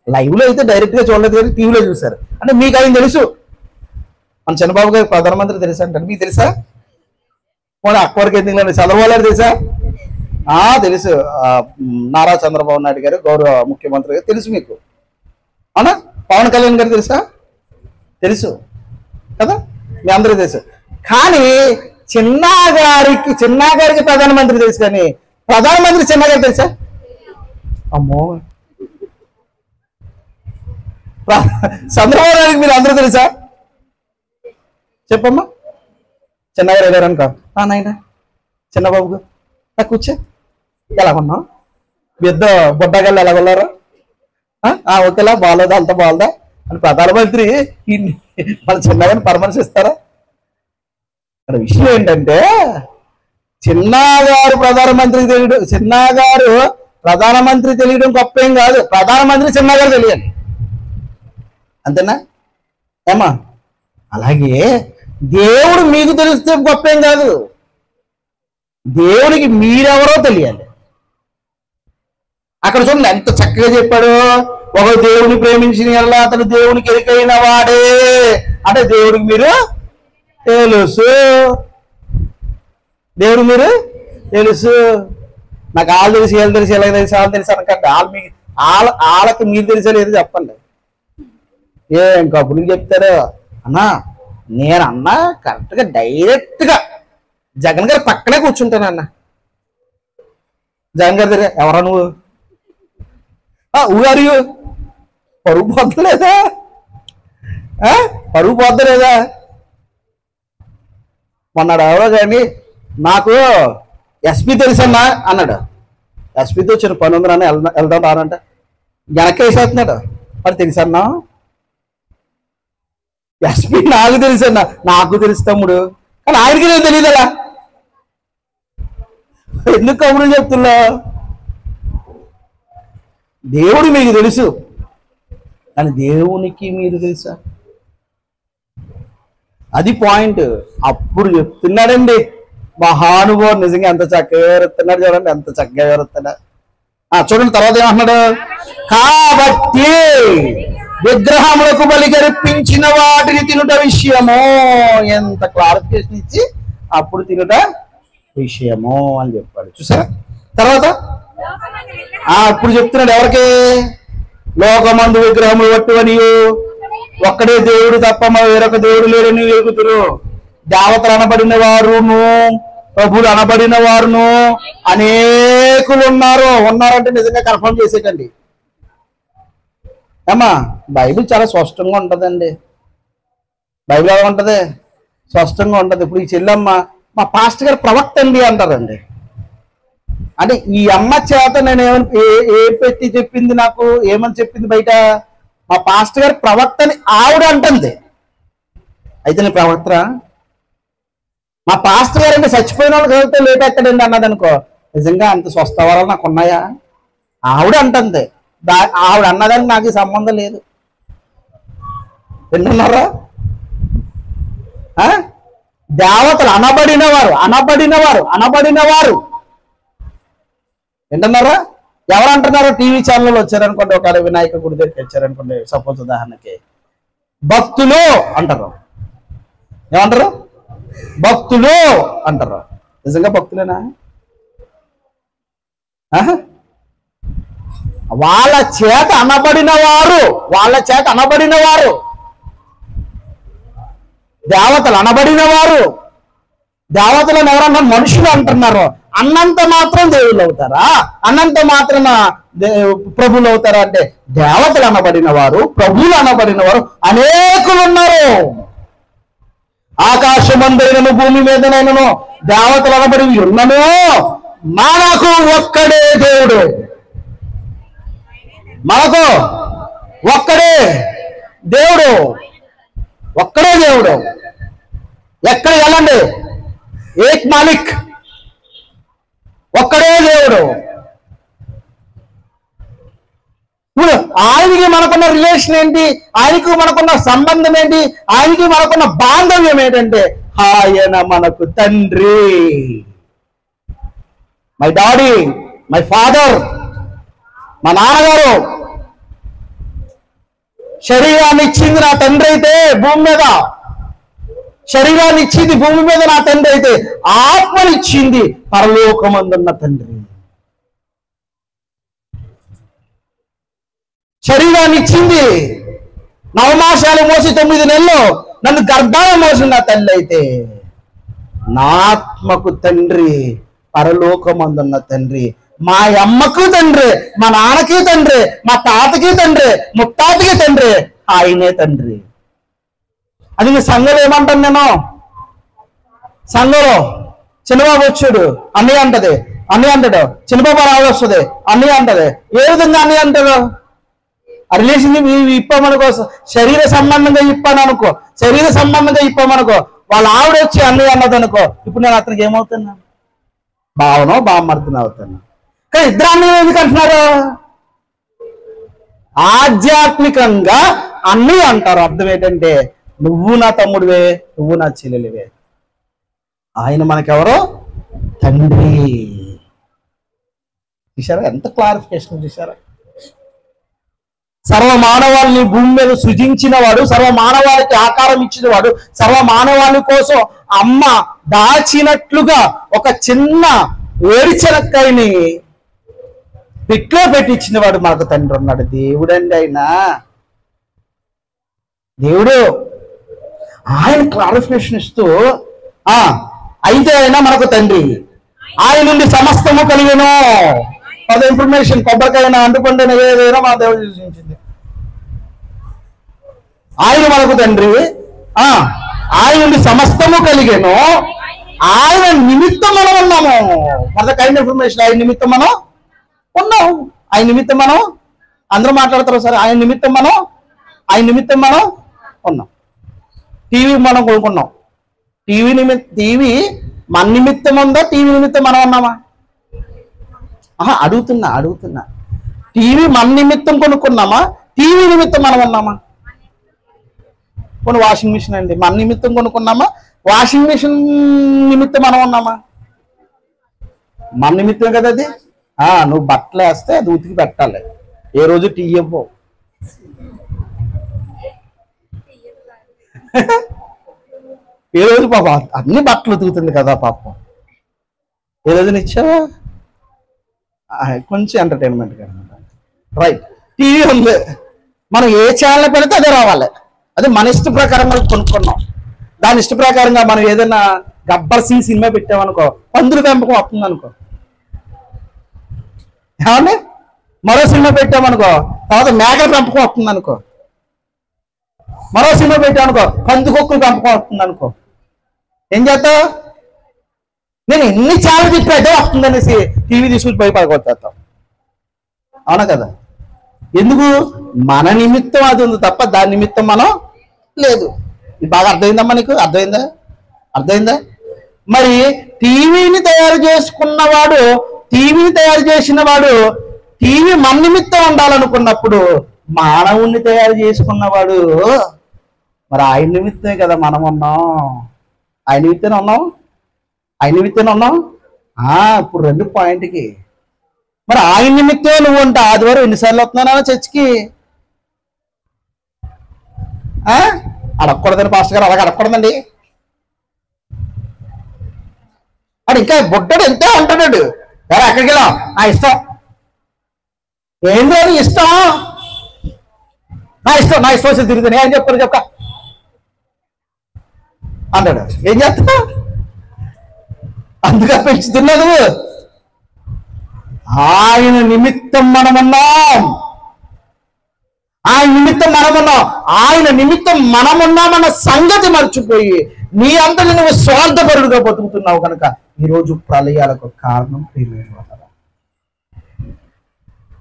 లైవ్లో అయితే డైరెక్ట్గా చూడలేదు కానీ టీవీలో చూసారు. అంటే మీకు ఆయన తెలుసు. మన చంద్రబాబు గారు ప్రధానమంత్రి తెలుసా అంటే మీకు తెలుసా? పోనీ అక్కడికి ఎందుకు? చంద్రబాబు గారు తెలుసా? తెలుసు. నారా చంద్రబాబు నాయుడు గారు గౌరవ ముఖ్యమంత్రి గారు తెలుసు మీకు. అవునా? పవన్ కళ్యాణ్ గారు తెలుసా? తెలుసు కదా, మీ అందరూ తెలుసు. కానీ చిన్నగారికి ప్రధానమంత్రి తెలుసు, కానీ ప్రధానమంత్రి చిన్నగారు తెలుసా? అమ్మో, చంద్రబాబు నాయుడికి మీరు అందరూ తెలుసా? చెప్పమ్మా. చిన్నగారు వెళ్ళారు అనుకో, నాయన చిన్నబాబుకు కూర్చో, ఎలా ఉన్నావు? పెద్ద బుడ్డగాళ్ళు ఎలా వెళ్ళారు? ఓకేలా బాగోదా, అంత బాగుందా అని ప్రధానమంత్రి మన చిన్నగారిని పరామర్శిస్తారా? అక్కడ విషయం ఏంటంటే చిన్నగారు ప్రధానమంత్రి తెలియడం గొప్పేం కాదు. ప్రధానమంత్రి చిన్నగారు తెలియాలి, అంతేనా? ఏమా? అలాగే దేవుడు మీకు తెలిస్తే గొప్పేం కాదు. దేవుడికి మీరెవరో తెలియాలి. అక్కడ చూడండి ఎంత చక్కగా చెప్పాడు. ఒక దేవుని ప్రేమించిన ఎలా అతను దేవునికి ఎరుకైన వాడే. అంటే దేవుడికి మీరు తెలుసు. దేవుడు మీరు తెలుసు. నాకు వాళ్ళు తెలిసి వీళ్ళు తెలిసి ఎలా తెలిసి వాళ్ళు తెలిసి అనకండి. వాళ్ళకి మీరు తెలిసే లేదు చెప్పండి. ఇంకప్పుడు చెప్తారు అన్నా, నేనన్నా కరెక్ట్గా డైరెక్ట్గా జగన్ గారి పక్కనే కూర్చుంటానన్నా. జగన్ గారి దగ్గర ఎవరా నువ్వు? ఊగారు పరుగు పొద్దలేదా? పరుగు పొద్దలేదా? మొన్నాడు ఎవరో కానీ నాకు ఎస్పీ తెలుసన్నా అన్నాడు. ఎస్పీతో వచ్చిన పని ఉందని వెళ్దాం రానంట వెనక్కి వేసేస్తున్నాడు. మరి తెలుసన్నా? ఎస్పీ నాకు తెలుసన్నా. నాకు తెలుసు తమ్ముడు, కానీ ఆయనకి నేను తెలియదు. అలా ఎందుకు కబుర్లు చెప్తున్నా? దేవుడు మీకు తెలుసు, కానీ దేవునికి మీరు తెలుసా? అది పాయింట్. అప్పుడు చెప్తున్నాడండి మహానుభావుడు, నిజంగా ఎంత చక్కగా వివరిస్తున్నాడు చూడండి, ఎంత చక్కగా వివరిస్తున్నాడు. చూడండి తర్వాత ఏమంటున్నాడు? కాబట్టి విగ్రహములకు బలి కల్పించిన వాటిని తినుట విషయము. ఎంత క్లారిఫికేషన్ ఇచ్చి అప్పుడు తినుట విషయము అని చెప్పాడు. చూసారా? తర్వాత ఇప్పుడు చెప్తున్నాడు ఎవరికి? లోకమందు విగ్రహములు పట్టువనియు ఒక్కడే దేవుడు తప్ప మా వేరొక దేవుడు లేడని వెలుగుతురు. దేవతలు అనబడిన వారును ప్రభులు అనబడిన వారును అనేకులు ఉన్నారంటే నిజంగా కన్ఫర్మ్ చేసేటండి. ఏమా బైబిల్ చాలా స్పష్టంగా ఉంటుందండి. బైబిల్ ఎలా ఉంటుంది? స్పష్టంగా ఉంటుంది. ఇప్పుడు ఈ చెల్లమ్మ మా పాస్టర్ గారు ప్రవక్త అండి అంటారండి. అంటే ఈ అమ్మ చేత నేను ఏ పెట్టి చెప్పింది, నాకు ఏమని చెప్పింది బయట? మా పాస్టర్ గారు ప్రవక్త అని ఆవిడ అంటుంది. అయితే నేను ప్రవక్తరా? మా పాస్టర్ గారు అంటే చచ్చిపోయిన వాళ్ళు కలిగితే లేట్ ఎక్కడండి అన్నది అనుకో, నిజంగా అంత స్వస్థవాళ్ళు నాకు ఉన్నాయా? ఆవిడ అంటుంది. ఆవిడ అన్నదానికి నాకు సంబంధం లేదు. వింటున్నారా? దేవతలు అనబడిన వారు వింటున్నారా? ఎవరు అంటున్నారు? టీవీ ఛానల్ వచ్చారనుకోండి, ఒక వినాయక గుడి దగ్గరికి వచ్చారనుకోండి, సపోజ్ ఉదాహరణకి భక్తులు అంటారు. ఏమంటారు? భక్తులు అంటారు. నిజంగా భక్తులేనా? వాళ్ళ చేత అనబడిన వారు దేవతలు అనబడిన వారు. దేవతలను ఎవరన్నా మనుషులు అంటున్నారు. అన్నంత మాత్రం దేవుళ్ళు అవుతారా? అన్నంత మాత్రం ప్రభువులు అవుతారా? అంటే దేవతలు అనబడిన వారు, ప్రభువులు అనబడిన వారు అనేకులు ఉన్నారు. ఆకాశమందైనను భూమి మీదనైనను దేవతలు అనబడి ఉన్నను, మనకు ఒక్కడే దేవుడు. మనకు ఒక్కడే దేవుడు. ఎక్కడ వెళ్ళండి, ఏక్ మాలిక్, ఒక్కడే దేవుడు. ఇప్పుడు ఆయనకి మనకున్న రిలేషన్ ఏంటి? ఆయనకు మనకున్న సంబంధం ఏంటి? ఆయనకి మనకున్న బాంధవ్యం ఏంటంటే ఆయన మనకు తండ్రి. మై డాడీ, మై ఫాదర్, మా నాన్నగారు. శరీరాన్ని ఇచ్చింది నా తండ్రి అయితే భూమి మీద, శరీరాన్ని ఇచ్చింది భూమి మీద నా తండ్రి అయితే, ఆత్మనిచ్చింది పరలోకమందున్న తండ్రి. శరీరాన్ని ఇచ్చింది, నవమాసాలు మోసి 9 నెలలు నన్ను గర్భాన మోసిన నా తల్లి అయితే, నా ఆత్మకు తండ్రి పరలోకమందున్న తండ్రి. మా అమ్మకు తండ్రి, మా నాన్నకి తండ్రి, మా తాతకి తండ్రి, ముత్తాతకి తండ్రి, ఆయనే తండ్రి. అది సంఘంలో ఏమంటాను నేను? సంఘంలో చిన్నబాబు వచ్చాడు అన్నయ్య అంటది, అన్నయ్య అంటాడు. చిన్నబాబు రావు వస్తుంది అన్నయ్య అంటది. ఏ విధంగా అన్నయ్య అంటాడు? ఆ రిలేషన్ ఇప్పమనుకో, శరీర సంబంధంగా ఇప్పమనుకో, వాళ్ళ ఆవిడ వచ్చి అన్నయ్య అన్నది అనుకో, ఇప్పుడు నేను అతనికి ఏమవుతున్నా? బావనో బామ్మర్తున్నా అవుతున్నా. కానీ ఇద్దరు అన్నయ్య ఎందుకు అంటున్నారు? ఆధ్యాత్మికంగా అన్నయ్య అంటారు. అర్థం ఏంటంటే నువ్వు నా తమ్ముడివే, నువ్వు నా చెల్లెలివే. ఆయన మనకెవరో తండ్రి. చూసారా ఎంత క్లారిఫికేషన్? చూసారా? సర్వ మానవాళిని భూమి మీద సృజించిన వాడు, సర్వ మానవాళికి ఆకారం ఇచ్చిన వాడు, సర్వ మానవాళి కోసం అమ్మ దాచినట్లుగా ఒక చిన్న వేరుచెనక్కాయని పిట్లో పెట్టించిన వాడు మనకు తండ్రి ఉన్నాడు. దేవుడండి ఆయన, దేవుడు. ఆయన క్లారిఫికేషన్ ఇస్తూ అయితే ఆయన మనకు తండ్రి, ఆయన నుండి సమస్తము కలిగను. అదే ఇన్ఫర్మేషన్. కొబ్బరికైనా అంటుపండిన ఏదైనా మన దేవుడు సూచించింది. ఆయన మనకు తండ్రి, ఆయన నుండి సమస్తము కలిగను, ఆయన నిమిత్తం మనం ఉన్నాము. For kind information. ఆయన నిమిత్తం మనం ఉన్నాం. ఆయన నిమిత్తం మనం అందరూ మాట్లాడతారు సరే. ఆయన నిమిత్తం మనం ఉన్నాం. టీవీ మనం కొనుక్కున్నాం. టీవీ మన నిమిత్తం ఉందా? టీవీ నిమిత్తం మనం ఉన్నామా? అడుగుతున్నా. టీవీ మన నిమిత్తం కొనుక్కున్నామా? టీవీ నిమిత్తం మనం ఉన్నామా? కొన్ని వాషింగ్ మిషన్ అండి, మన నిమిత్తం కొనుక్కున్నామా? వాషింగ్ మిషన్ నిమిత్తం మనం ఉన్నామా? మన నిమిత్తం కదా అది. నువ్వు బట్టలు వేస్తే అది ఉతికి పెట్టాలి. ఏ రోజు టీ ఇవ్వవు. ఏ రోజు పాపం అన్ని బట్టలు ఉతుకుతుంది కదా పాపం. ఏ రోజున ఇచ్చావా? కొంచెం ఎంటర్టైన్మెంట్ కదా. రైట్. టీవీ ఉంది, మనం ఏ ఛానల్ పెడితే అదే రావాలి. అది మన ఇష్ట ప్రకారంగా కొనుక్కున్నాం. దాని ఇష్ట ప్రకారంగా మనం ఏదైనా గబ్బర్ సింగ్ సినిమా పెట్టామనుకో, పందుల పెంపకం వస్తుంది అనుకో. ఏమండి? మరో సినిమా పెట్టామనుకో, తర్వాత మేకల పెంపకం వస్తుంది అనుకో. మరో సినిమా పెట్టామనుకో, పందుకొక్కుల పెంపకం వస్తుంది అనుకో. ఏం చేస్తావు? నేను ఎన్ని చాలా చెప్పాడే వస్తుందనేసి టీవీ తీసుకొచ్చి భయపడగొట్టేస్తాం. అవునా కదా? ఎందుకు? మన నిమిత్తం అది ఉంది తప్ప దాని నిమిత్తం మనం లేదు. ఇది బాగా అర్థమైందమ్మా నీకు? అర్థమైందా? మరి టీవీని తయారు చేసిన వాడు టీవీ మన నిమిత్తం ఉండాలనుకున్నప్పుడు మానవుణ్ణి తయారు చేసుకున్నవాడు మరి ఆయన నిమిత్తమే కదా మనం ఉన్నాం. ఆయన నిమిత్తమే ఉన్నాం. ఇప్పుడు 2 పాయింట్కి మరి ఆయన నిమిత్తమే నువ్వు ఉంటా. ఆదివారం ఎన్నిసార్లు వస్తున్నానా చర్చికి? అడగకూడదండి పాస్టర్ గారు, అలాగే అడగకూడదండి. వాడు ఇంకా బుడ్డడు ఎంతే అంటాడు. ఎవరు ఎక్కడికి వెళ్ళాం? ఇష్టం. ఏంటో నీ ఇష్టం? నా ఇష్టం వచ్చి తిరుగుతాను. ఏం చెప్పారు చెప్ప అంటాడు. ఏం చేస్తా? అందుకే పెంచుతున్నాడు. ఆయన నిమిత్తం మనమున్నాం. ఆయన నిమిత్తం మనమున్నామన్న సంగతి మర్చిపోయి నీ అంతటి నువ్వు స్వార్థపరుడుగా బతుకుతున్నావు కనుక ఈరోజు ప్రళయాలకు కారణం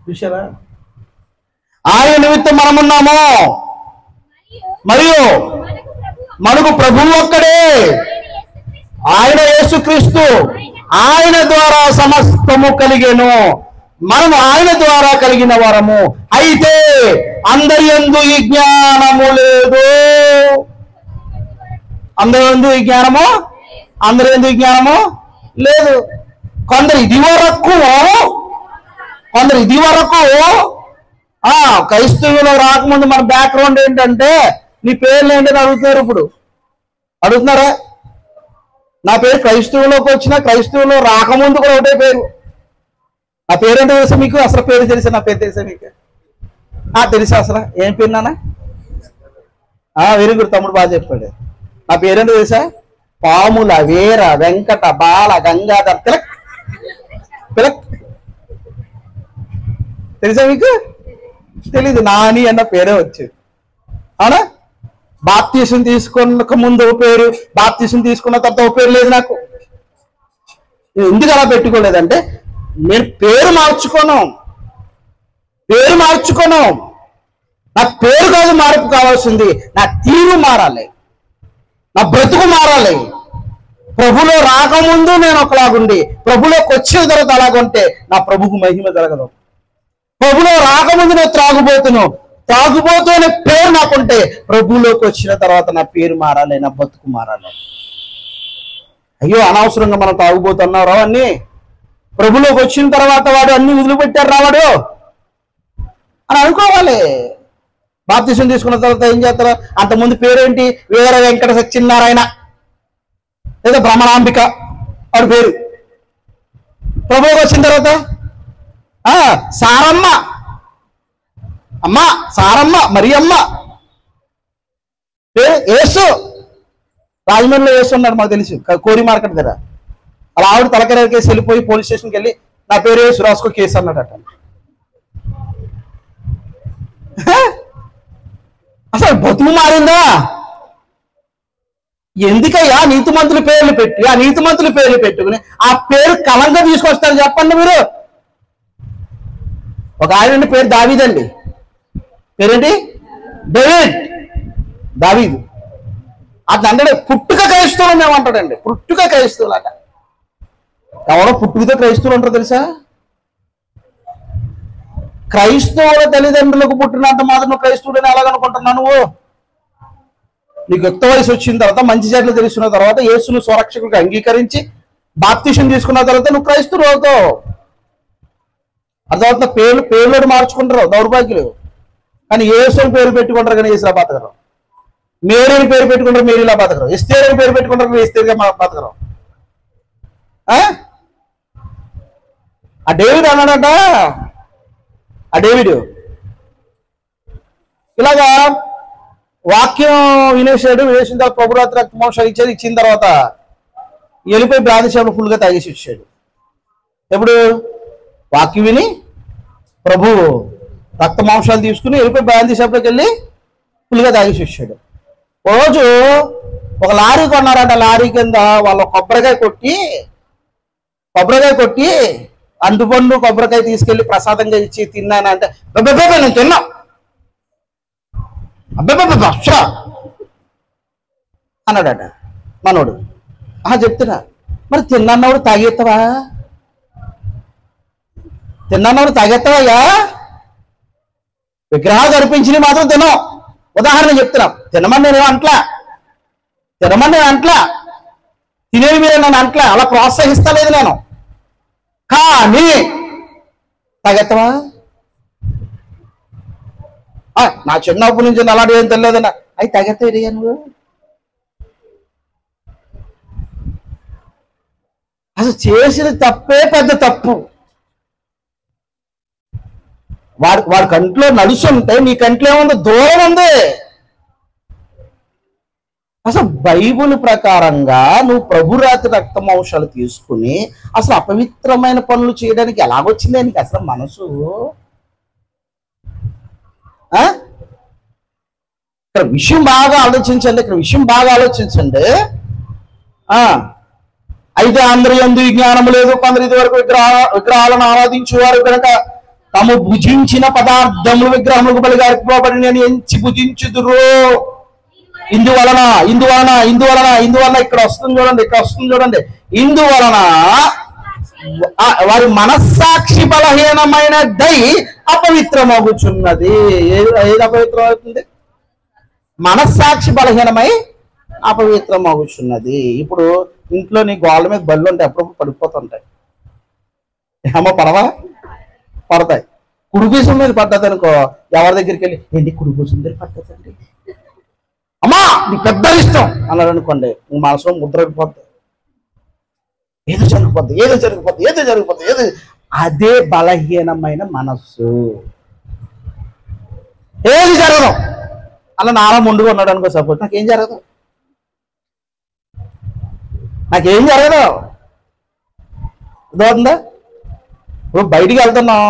చూసారా? ఆయన నిమిత్తం మనమున్నాము. మరియు మనకు ప్రభువు ఒక్కడే, ఆయన యేసుక్రీస్తు. ఆయన ద్వారా సమస్తము కలిగెను, మనము ఆయన ద్వారా కలిగిన వారము. అయితే అందరి యందు ఈ జ్ఞానము లేదు. అందరి యందు ఈ జ్ఞానము లేదు. కొందరు ఇది వరకు క్రైస్తవులో రాకముందు మన బ్యాక్గ్రౌండ్ ఏంటంటే నీ పేర్లు ఏంటని అడుగుతున్నారు. ఇప్పుడు అడుగుతున్నారా? నా పేరు క్రైస్తవులోకి వచ్చిన, క్రైస్తవులో రాకముందు కూడా ఒకటే పేరు. నా పేరేంటో తెలుసా మీకు? అసలు పేరు తెలుసా? నా పేరు తెలుసా మీకు? తెలుసా? అసలు ఏం పేరు నాన్న? వెరీ గుడ్, తమ్ముడు బాగా చెప్పాడు. నా పేరేంటో తెలుసా? పాముల వీర వెంకట బాల గంగాధర్ తిలక్. తెలుసా మీకు? తెలీదు. నాని అన్న పేరే వచ్చేది. అవునా? బాప్తీసం తీసుకున్న ముందు ఓ పేరు, బాప్తీసం తీసుకున్న తర్వాత ఓ పేరు లేదు నాకు. ఎందుకు అలా పెట్టుకోలేదంటే నేను పేరు మార్చుకోను. నా పేరు కాదు మార్పు కావాల్సింది, నా తీరు మారాలి, నా బ్రతుకు మారాలి. ప్రభులో రాకముందు నేను ఒకలాగుండి ప్రభులోకి వచ్చిన తర్వాత అలాగుంటే నా ప్రభుకు మహిమ జరగదు. ప్రభులో రాకముందు నేను త్రాగుబోతు అనే పేరు నాకుంటే ప్రభులోకి వచ్చిన తర్వాత నా పేరు మారాలి, నా బతుకు మారాలి. అయ్యో అనవసరంగా మనం తాగుబోతున్నారా అన్ని. ప్రభులోకి వచ్చిన తర్వాత వాడు అన్ని వదిలిపెట్టారు రావాడు అని అనుకోవాలి. బాప్తీసం తీసుకున్న తర్వాత ఏం చేస్తారు? అంతకుముందు పేరేంటి? వీర వెంకట సత్యనారాయణ లేదా భ్రమరాంబిక వాడి పేరు. ప్రభువుకి వచ్చిన తర్వాత సారమ్మ, మరి అమ్మ యేసు. రాజమండ్రిలో యేసు ఉన్నాడు మాకు తెలుసు, కోరి మార్కెట్ దగ్గర. అలా ఆవిడ తలకర కేసు వెళ్ళిపోయి పోలీస్ స్టేషన్కి వెళ్ళి నా పేరు యేసు రాసుకో కేసు అన్నాడట. అసలు బతుకు మారిందా? ఎందుకయ్యా నీతిమంతుల పేర్లు పెట్టుకుని ఆ పేరు కలంగా తీసుకొస్తారు చెప్పండి మీరు. ఒక ఆయన పేరు దావీదండి. పేరేంటి? దావీదు. అది అంటే పుట్టుక క్రైస్తవులు ఏమంటాడండి? పుట్టుక క్రైస్తవులు అట. ఎవరో పుట్టుకతో క్రైస్తవులు ఉంటారు తెలుసా? క్రైస్తవుల తల్లిదండ్రులకు పుట్టినంత మాత్రం నువ్వు క్రైస్తవుడని ఎలాగనుకుంటున్నావు నువ్వు? నీకు యుక్త వయసు వచ్చిన తర్వాత, మంచి చెడ్లు తెలుసుకున్న తర్వాత, యేసును స్వరక్షకుడికి అంగీకరించి బాప్తీసం తీసుకున్న తర్వాత నువ్వు క్రైస్తవుడు అవుతావు. అర్థమవుతున్న పేర్లు మార్చుకుంటారు దౌర్భాగ్యులు. కానీ యేసుని పేరు పెట్టుకుంటారు కానీ యేసులా బతకరు. మేరీని పేరు పెట్టుకుంటారు, మేరీలా బతకరు. ఎస్తేరుని పేరు పెట్టుకుంటారు, ఎస్తేరుగా బతకరు. ఆ డేవిడ్ అన్నాడట, ఇలాగా వాక్యం వినేసాడు. వినేసిన తర్వాత ప్రభురాత్రి రక్తమాంసాలు ఇచ్చిన తర్వాత వెళ్ళిపోయి బ్రాంతి షాపులో ఫుల్గా తాగేసి వచ్చాడు. ఎప్పుడు వాక్యం విని ప్రభు రక్తమాంసాలు తీసుకుని వెళ్ళిపోయి బ్రాంతి షాపులోకి వెళ్ళి ఫుల్గా తాగేసి వచ్చాడు. రోజు ఒక లారీ కొన్నారంట. లారీ కింద వాళ్ళు కొబ్బరికాయ కొట్టి అంటుపండు కొబ్బరికాయ తీసుకెళ్లి ప్రసాదంగా ఇచ్చి తిన్నానంటే అబ్బాయి నేను తిన్నా, అబ్బాయి అక్షరా అన్నాడట మనోడు. చెప్తున్నా, మరి తిన్నన్నవాడు తాగేస్తావయ్యా? విగ్రహాలు కనిపించినవి మాత్రం తినం. ఉదాహరణ చెప్తున్నా, తినమని నేను అంట్లా, తినేవి మీరే నన్ను అంట్లా, అలా ప్రోత్సహిస్తలేదు నేను. కానీ తాగెత్తవా? నా చిన్నప్పటి నుంచి అలాంటి ఏం తెలియదన్నా. అవి తాగెత్తా నువ్వు? అసలు చేసిన తప్పే పెద్ద తప్పు. వాడి కంట్లో నడుస్తుంటే నీ కంట్లో ఏముంది? దూరం ఉంది. అసలు బైబుల్ ప్రకారంగా నువ్వు ప్రభురాత్రి రక్తమాంసాలు తీసుకుని అసలు అపవిత్రమైన పనులు చేయడానికి ఎలాగొచ్చింది నీకు అసలు మనసు? ఇక్కడ విషయం బాగా ఆలోచించండి. అయితే అందరూ యందు జ్ఞానం లేదు, కొందరు ఇది వరకు విగ్రహాలను ఆరాధించేవారు కనుక తాము భుజించిన పదార్థములు విగ్రహములకు బలిగా అర్పింపబడి నేను ఎంచి భుజించుదురు. ఇందువలన ఇక్కడ వస్తుంది చూడండి. ఇందువలన వారి మనస్సాక్షి బలహీనమైనదై అపవిత్రమగుచున్నది. ఏది అపవిత్రమవుతుంది? మనస్సాక్షి బలహీనమై అపవిత్రమగుచున్నది. ఇప్పుడు ఇంట్లో నీ గోళ్ళ మీద బళ్ళు ఉంటాయి, అప్పుడప్పుడు పడిపోతుంటాయి. ఏమో పడతాయి. కుడిపీసం మీద పడ్డది అనుకో, ఎవరి దగ్గరికి వెళ్ళి ఏంటి కుడిపీసం మీద పడ్డదండి, అమ్మా నీకు పెద్ద ఇష్టం అన్నారు అనుకోండి, మనసులో ముద్రపోద్ది. ఏదో జరిగిపోద్ది. అదే బలహీనమైన మనస్సు. ఏది జరగదు. అలా నాలా ముందుగా ఉన్నాడు అనుకో, సపోజ్ నాకేం జరగదు. అర్థమవుతుందా? ఇప్పుడు బయటికి వెళ్తున్నాం,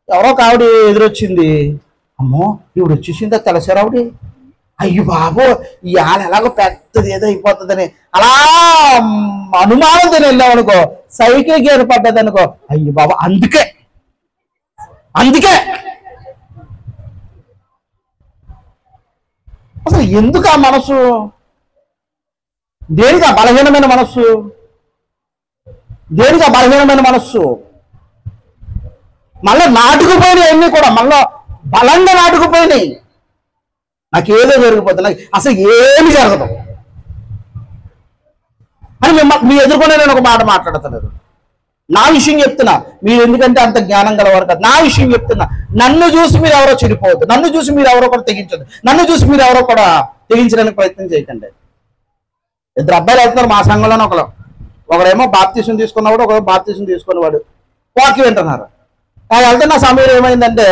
ఎవరో కావిడ ఎదురొచ్చింది. అమ్మో ఇవిడు వచ్చేసిందా తెలసారావిడి, అయ్యి బాబో ఇవాళ ఎలాగో పెద్దది ఏదో అయిపోతుందని అలా అనుమానంతో వెళ్ళాం అనుకో, సైకిల్ గేర్ పడ్డది అనుకో, అయ్యి బాబా అందుకే అసలు ఎందుకు ఆ మనసు? దేనికి ఆ బలహీనమైన మనస్సు? మళ్ళీ నాటుకుపోయినాయి అన్నీ కూడా, మళ్ళీ బలంగా నాటుకుపోయినాయి. నాకేదో జరిగిపోతుంది, నాకు అసలు ఏమి జరగదు అని మీ ఎదుర్కొనే నేను ఒక మాట మాట్లాడుతున్నాను. నా విషయం చెప్తున్నా, మీరు ఎందుకంటే అంత జ్ఞానం గలవారు కాదు. నా విషయం చెప్తున్నా. నన్ను చూసి మీరు ఎవరో చెడిపోవద్దు, నన్ను చూసి మీరు ఎవరో కూడా తెగించద్దు, నన్ను చూసి మీరు ఎవరో కూడా తెగించడానికి ప్రయత్నం చేయకండి. ఇద్దరు అబ్బాయిలు వెళ్తున్నారు మా సంఘంలోనే, ఒకడేమో బాప్తీసం తీసుకున్నవాడు, ఒకడు బాప్తీసం తీసుకునేవాడు. వాక్యం వింటున్నారు. వెళ్తున్న సమయం ఏమైందంటే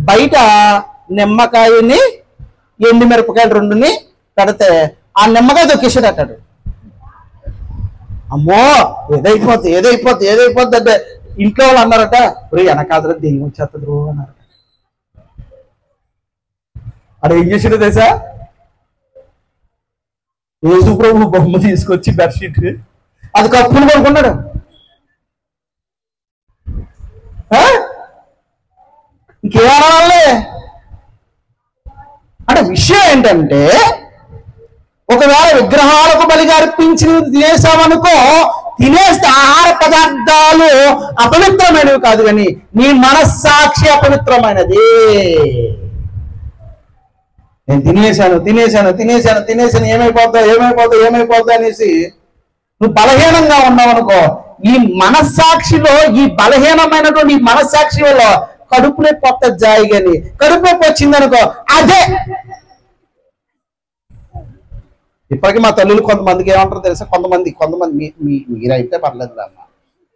బయట నిమ్మకాయని ఎండి మిరపకాయలు రెండుని పెడితే ఆ నిమ్మకాయ దొక్కేసాడు అంటాడు. అమ్మో ఏదైపోద్ది అంటే ఇంట్లో వాళ్ళు అన్నారట, వెనకాదర దెయ్యం వచ్చేస్తుంది అన్నారు. అక్కడ ఏం చేసాడో తెలుసా? యేసు ప్రభు బొమ్మ తీసుకొచ్చి బెడ్షీట్ అది కప్పులు కొనుక్కున్నాడు. ఇంకేమనాలే అంటే విషయం ఏంటంటే, ఒకవేళ విగ్రహాలకు బలిగా అర్పించి తినేసామనుకో, తినేస్తే ఆహార పదార్థాలు అపవిత్రమైనవి కాదు, కానీ నీ మనస్సాక్షి అపవిత్రమైనది. నేను తినేసాను ఏమైపోద్దా అనేసి నువ్వు బలహీనంగా ఉన్నావు అనుకో, ఈ మనస్సాక్షిలో ఈ బలహీనమైనటువంటి ఈ మనస్సాక్షి వల్ల కడుపునే పొట్ట జాయి, కానీ కడుపునే వచ్చిందనుకో అదే. ఇప్పటికీ మా తల్లులు కొంతమందికి ఏమంటారో తెలుసా? కొంతమంది మీరైతే పర్లేదు అమ్మ,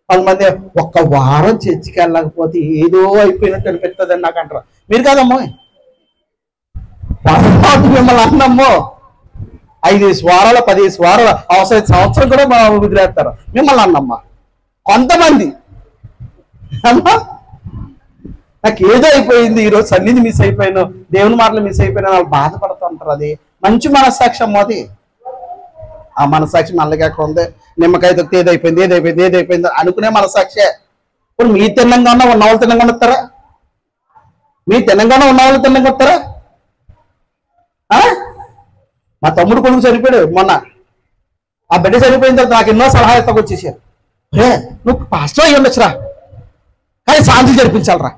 కొంతమంది ఒక్క వారం చర్చికి వెళ్ళకపోతే ఏదో అయిపోయినట్టు అనిపిస్తుందని నాకు అంటారు. మీరు కాదమ్మా, మిమ్మల్ని అన్నమ్మో 5 వారాలు 10 వారాలు అవసరం సంవత్సరం కూడా మనం వదిలేస్తారు మిమ్మల్ని అన్నమ్మ కొంతమంది అమ్మా నాకు ఏదో అయిపోయింది ఈరోజు సన్నిధి మిస్ అయిపోయాను దేవుని మాటలు మిస్ అయిపోయినా వాళ్ళు బాధపడుతూ ఉంటారు. అది మంచి మనస్సాక్షి అమ్మ. అది ఆ మనస్సాక్షి నల్లగాక ఉంది నిమ్మకాయ తొక్కితే ఏదైపోయింది అనుకునే మనస్సాక్షే. ఇప్పుడు మీ తిన్నంగా ఉన్న వాళ్ళు తిన్నంగా వస్తారా? మీ తిన్నంగానే ఉన్న వాళ్ళు తిన్నంగా వస్తారా? మా తమ్ముడు కొడుకు చనిపోయాడు మొన్న. ఆ బిడ్డ చనిపోయిన తర్వాత నాకు ఎన్నో సలహా ఇస్తాకు వచ్చేసారు. నువ్వు పాస్టర్ అయ్యి ఉండొచ్చురా కానీ శాంతి జరిపించాలరా.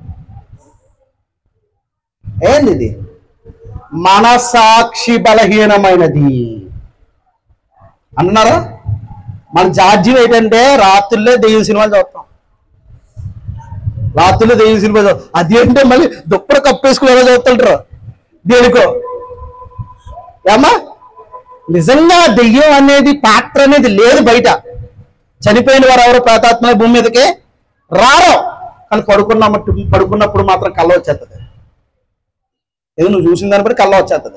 ఏంది ఇది? మనసాక్షి బలహీనమైనది అంటున్నారా? మన జాడ్యం ఏంటంటే రాత్రుల్లో దెయ్యం సినిమాలు చూస్తాం. రాత్రుల్లో దెయ్యం సినిమా చూస్తాం. అదేంటే మళ్ళీ దుప్పటి కప్పేసుకుని ఎలా చూస్తుంటారు దేనికో. ఏమా నిజంగా దెయ్యం అనేది పాత్ర అనేది లేదు బయట. చనిపోయిన వారు ఎవరు ప్రేతాత్మ భూమి మీదకే రారో కానీ పడుకున్నప్పుడు మాత్రం కళ్ళ వచ్చేస్తుంది. ఏదో నువ్వు చూసిన దాన్ని బట్టి కళ్ళ వచ్చేస్తుంది.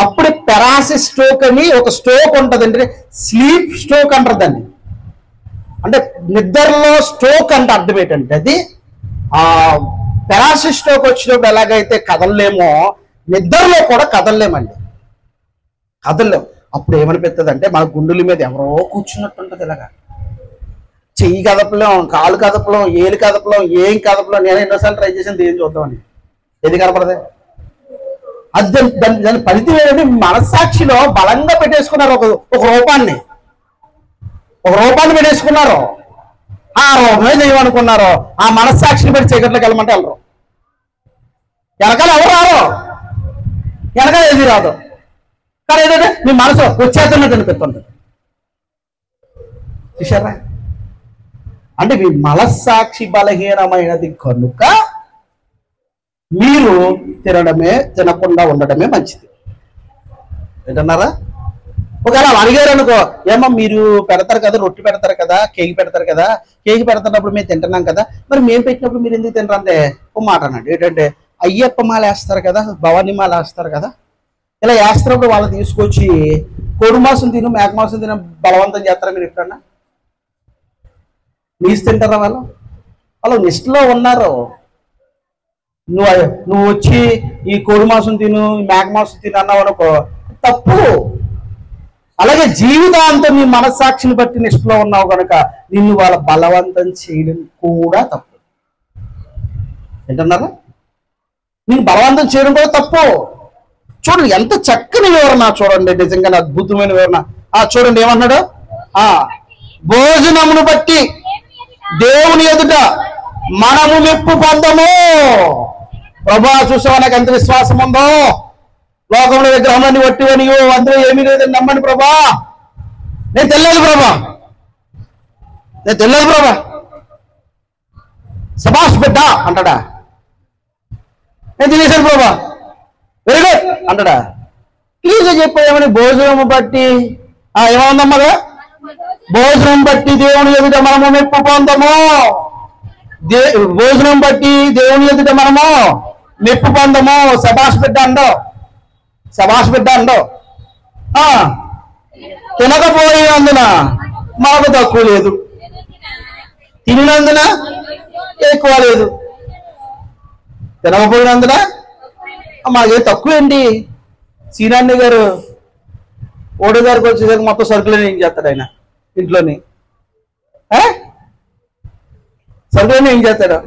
అప్పుడు పెరాసిస్ స్ట్రోక్ అని ఒక స్ట్రోక్ ఉంటుంది అంటే స్లీప్ స్ట్రోక్ అంటారు దాన్ని. అంటే నిద్రలో స్ట్రోక్ అంటే అర్థం ఏంటంటే అది పెరాసిస్ స్ట్రోక్ వచ్చినప్పుడు ఎలాగైతే కదలలేమో నిద్రలో కూడా కదలలేమండి. అప్పుడు ఏమనిపిస్తుంది అంటే మన గుండెల మీద ఎవరో కూర్చున్నట్టు ఉంటుంది. ఇలాగా చెయ్యి కదపలేం, కాలు కదపలేం, ఏలు కదపలేం, ఏం కదపలేం. నేను ఎన్నోసార్లు ట్రై చేసాను దేని చూద్దామని. ఏది కనపడదే? అది దాని ఫలితం ఏంటంటే మనస్సాక్షిలో బలంగా పెట్టేసుకున్నారు ఒక రూపాన్ని పెట్టేసుకున్నారు. ఆ రూపమే చేయమనుకున్నారు. ఆ మనస్సాక్షిని బట్టి చీకట్లోకి వెళ్ళమంటే వెళ్ళరు. వెనకాల ఎవరు రారు, వెనకాల ఏది రాదు. కానీ ఏంటంటే మీ మనసు వచ్చేస్తున్నట్టు అనిపిస్తుంది. చూసారా? అంటే మీ మనస్సాక్షి బలహీనమైనది కనుక మీరు తినకుండా ఉండడమే మంచిది. ఏంటన్నారా? ఒకవేళ అడిగారు అనుకో, ఏమో మీరు పెడతారు కదా, రొట్టె పెడతారు కదా, కేక్ పెడతారు కదా, కేక్ పెడుతున్నప్పుడు మేము తింటున్నాం కదా, మరి మేము పెట్టినప్పుడు మీరు ఎందుకు తినరు అంటే ఒక మాట అన్నాడు. ఏంటంటే అయ్యప్ప మాల వేస్తారు కదా, భవానీ మాల వేస్తారు కదా, ఇలా వేస్తున్నప్పుడు వాళ్ళు తీసుకొచ్చి కోడి మాంసం తిను, మేక మాంసం తిన బలవంతం చేస్తారా మీరు ఎప్పుడన్నా? నీసు తింటారా? వాళ్ళు నిష్ఠలో ఉన్నారు. నువ్వు వచ్చి ఈ కోడి మాంసం తిను, మేక మాంసం తిను అన్నావు అనుకో, తప్పు. అలాగే జీవితాంతం నీ మనస్సాక్షిని బట్టి నిష్ఠలో ఉన్నావు కనుక నిన్ను వాళ్ళ బలవంతం చేయడం కూడా తప్పు. ఏంటన్నారా? నేను బలవంతం చేయడం కూడా తప్పు. చూడండి ఎంత చక్కని వివరణ, చూడండి నిజంగా అద్భుతమైన వివరణ. చూడండి ఏమన్నాడు? భోజనమును బట్టి దేవుని ఎదుట మనము మెప్పు పొందము. ప్రభా చూసావా నాకు ఎంత విశ్వాసం ఉందో, లోకంలో విగ్రహాన్ని వట్టివనియో అందులో ఏమీ లేదని నమ్మని ప్రభా, నేను తెలియదు ప్రభా, సబాష్ బిడ్డ అంటాడా? నేను తినేశాను ప్రభా, వెరీ గుడ్ అంటాడా? క్లీజ్గా చెప్పేమని భోజనం బట్టి ఏమవుందమ్మా? భోజనం బట్టి దేవుని ఎదుట మనము మెప్పు పొందము. భోజనం బట్టి దేవుని ఎదుట మనము మెప్పు పొందము. సబాష్ బిడ్డ అండో. తినకపోయినందున మనకు తక్కువ లేదు, తినినందున ఎక్కువ లేదు. తినకపోయినందున మాకే తక్కువ ఏంటి? సీనాన్ని గారు ఓడి గారికి వచ్చేసరికి మొత్తం సరుకులని ఏం చేస్తాడు ఆయన? ఇంట్లోని సరుకులని ఏం చేస్తాడు?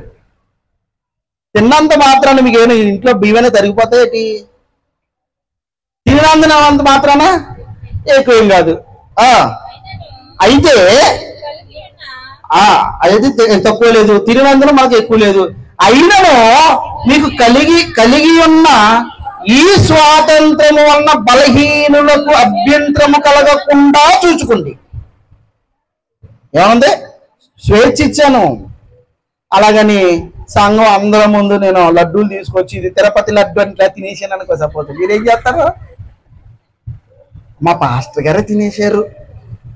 తిన్నంత మాత్రాన మీకు ఏమైనా ఇంట్లో బియ్యమైనా తరిగిపోతాయి? తినందునంత మాత్రాన ఎక్కువేం కాదు. అయితే తక్కువ లేదు, తినందున మనకు ఎక్కువ లేదు. అయినను మీకు కలిగి ఉన్న ఈ స్వాతంత్రము వలన బలహీనులకు అభ్యంతరము కలగకుండా చూచుకోండి. ఏముంది? స్వేచ్ఛ ఇచ్చాను. అలాగని సంఘం అందరి ముందు నేను లడ్డూలు తీసుకొచ్చి ఇది తిరుపతి లడ్డు అంటే తినేసాను అనుకో, సపోజ్ మీరేం చేస్తారు? మా పాస్టర్ గారే తినేశారు,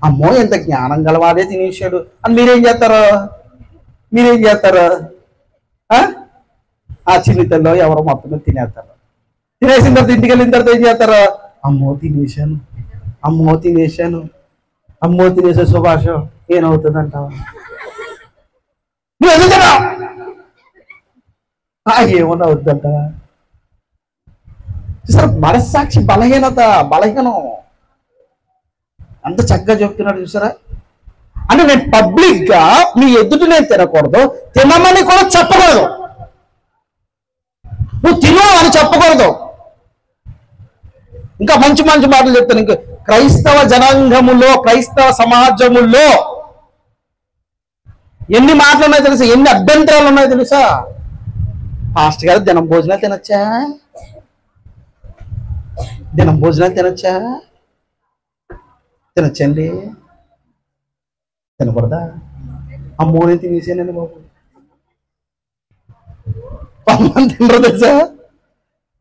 అమ్మో ఎంత జ్ఞానం గలవాడే తినేశాడు అని మీరేం చేస్తారు? ఆ చిన్నితల్లో ఎవరో మొత్తం తినేస్తారు. తినేసిన తర్వాత ఇంటికి వెళ్ళిన తర్వాత ఏం చేస్తారు? అమ్మో తినేసాను, అమ్మో తినేసాను, అమ్మో తినేసే సుభాషం ఏమవుతుందంటావా? నువ్వు ఎందుకంటా ఏమన్నా వద్దంటావా? చూసారా మనస్సాక్షి బలహీనం అంత చక్కగా చెప్తున్నాడు చూసారా. అంటే నేను పబ్లిక్ గా మీ ఎదుట నేను తినకూడదు, తినమని కూడా చెప్పకూడదు, నువ్వు తిను అని చెప్పకూడదు. ఇంకా మంచి మంచి మాటలు చెప్తాను. ఇంకా క్రైస్తవ జనాంగములో, క్రైస్తవ సమాజముల్లో ఎన్ని మాటలు ఉన్నాయో తెలుసా, ఎన్ని అభ్యంతరాలు ఉన్నాయో తెలుసా? పాస్టర్ గారు దినం భోజనాలు తినొచ్చా? దినం భోజనాలు తినొచ్చా? తినొచ్చండి. తినకూడదా? అమ్మో నేను తినేసానండి బాబు. కొంతమంది తినరు తెలుసా.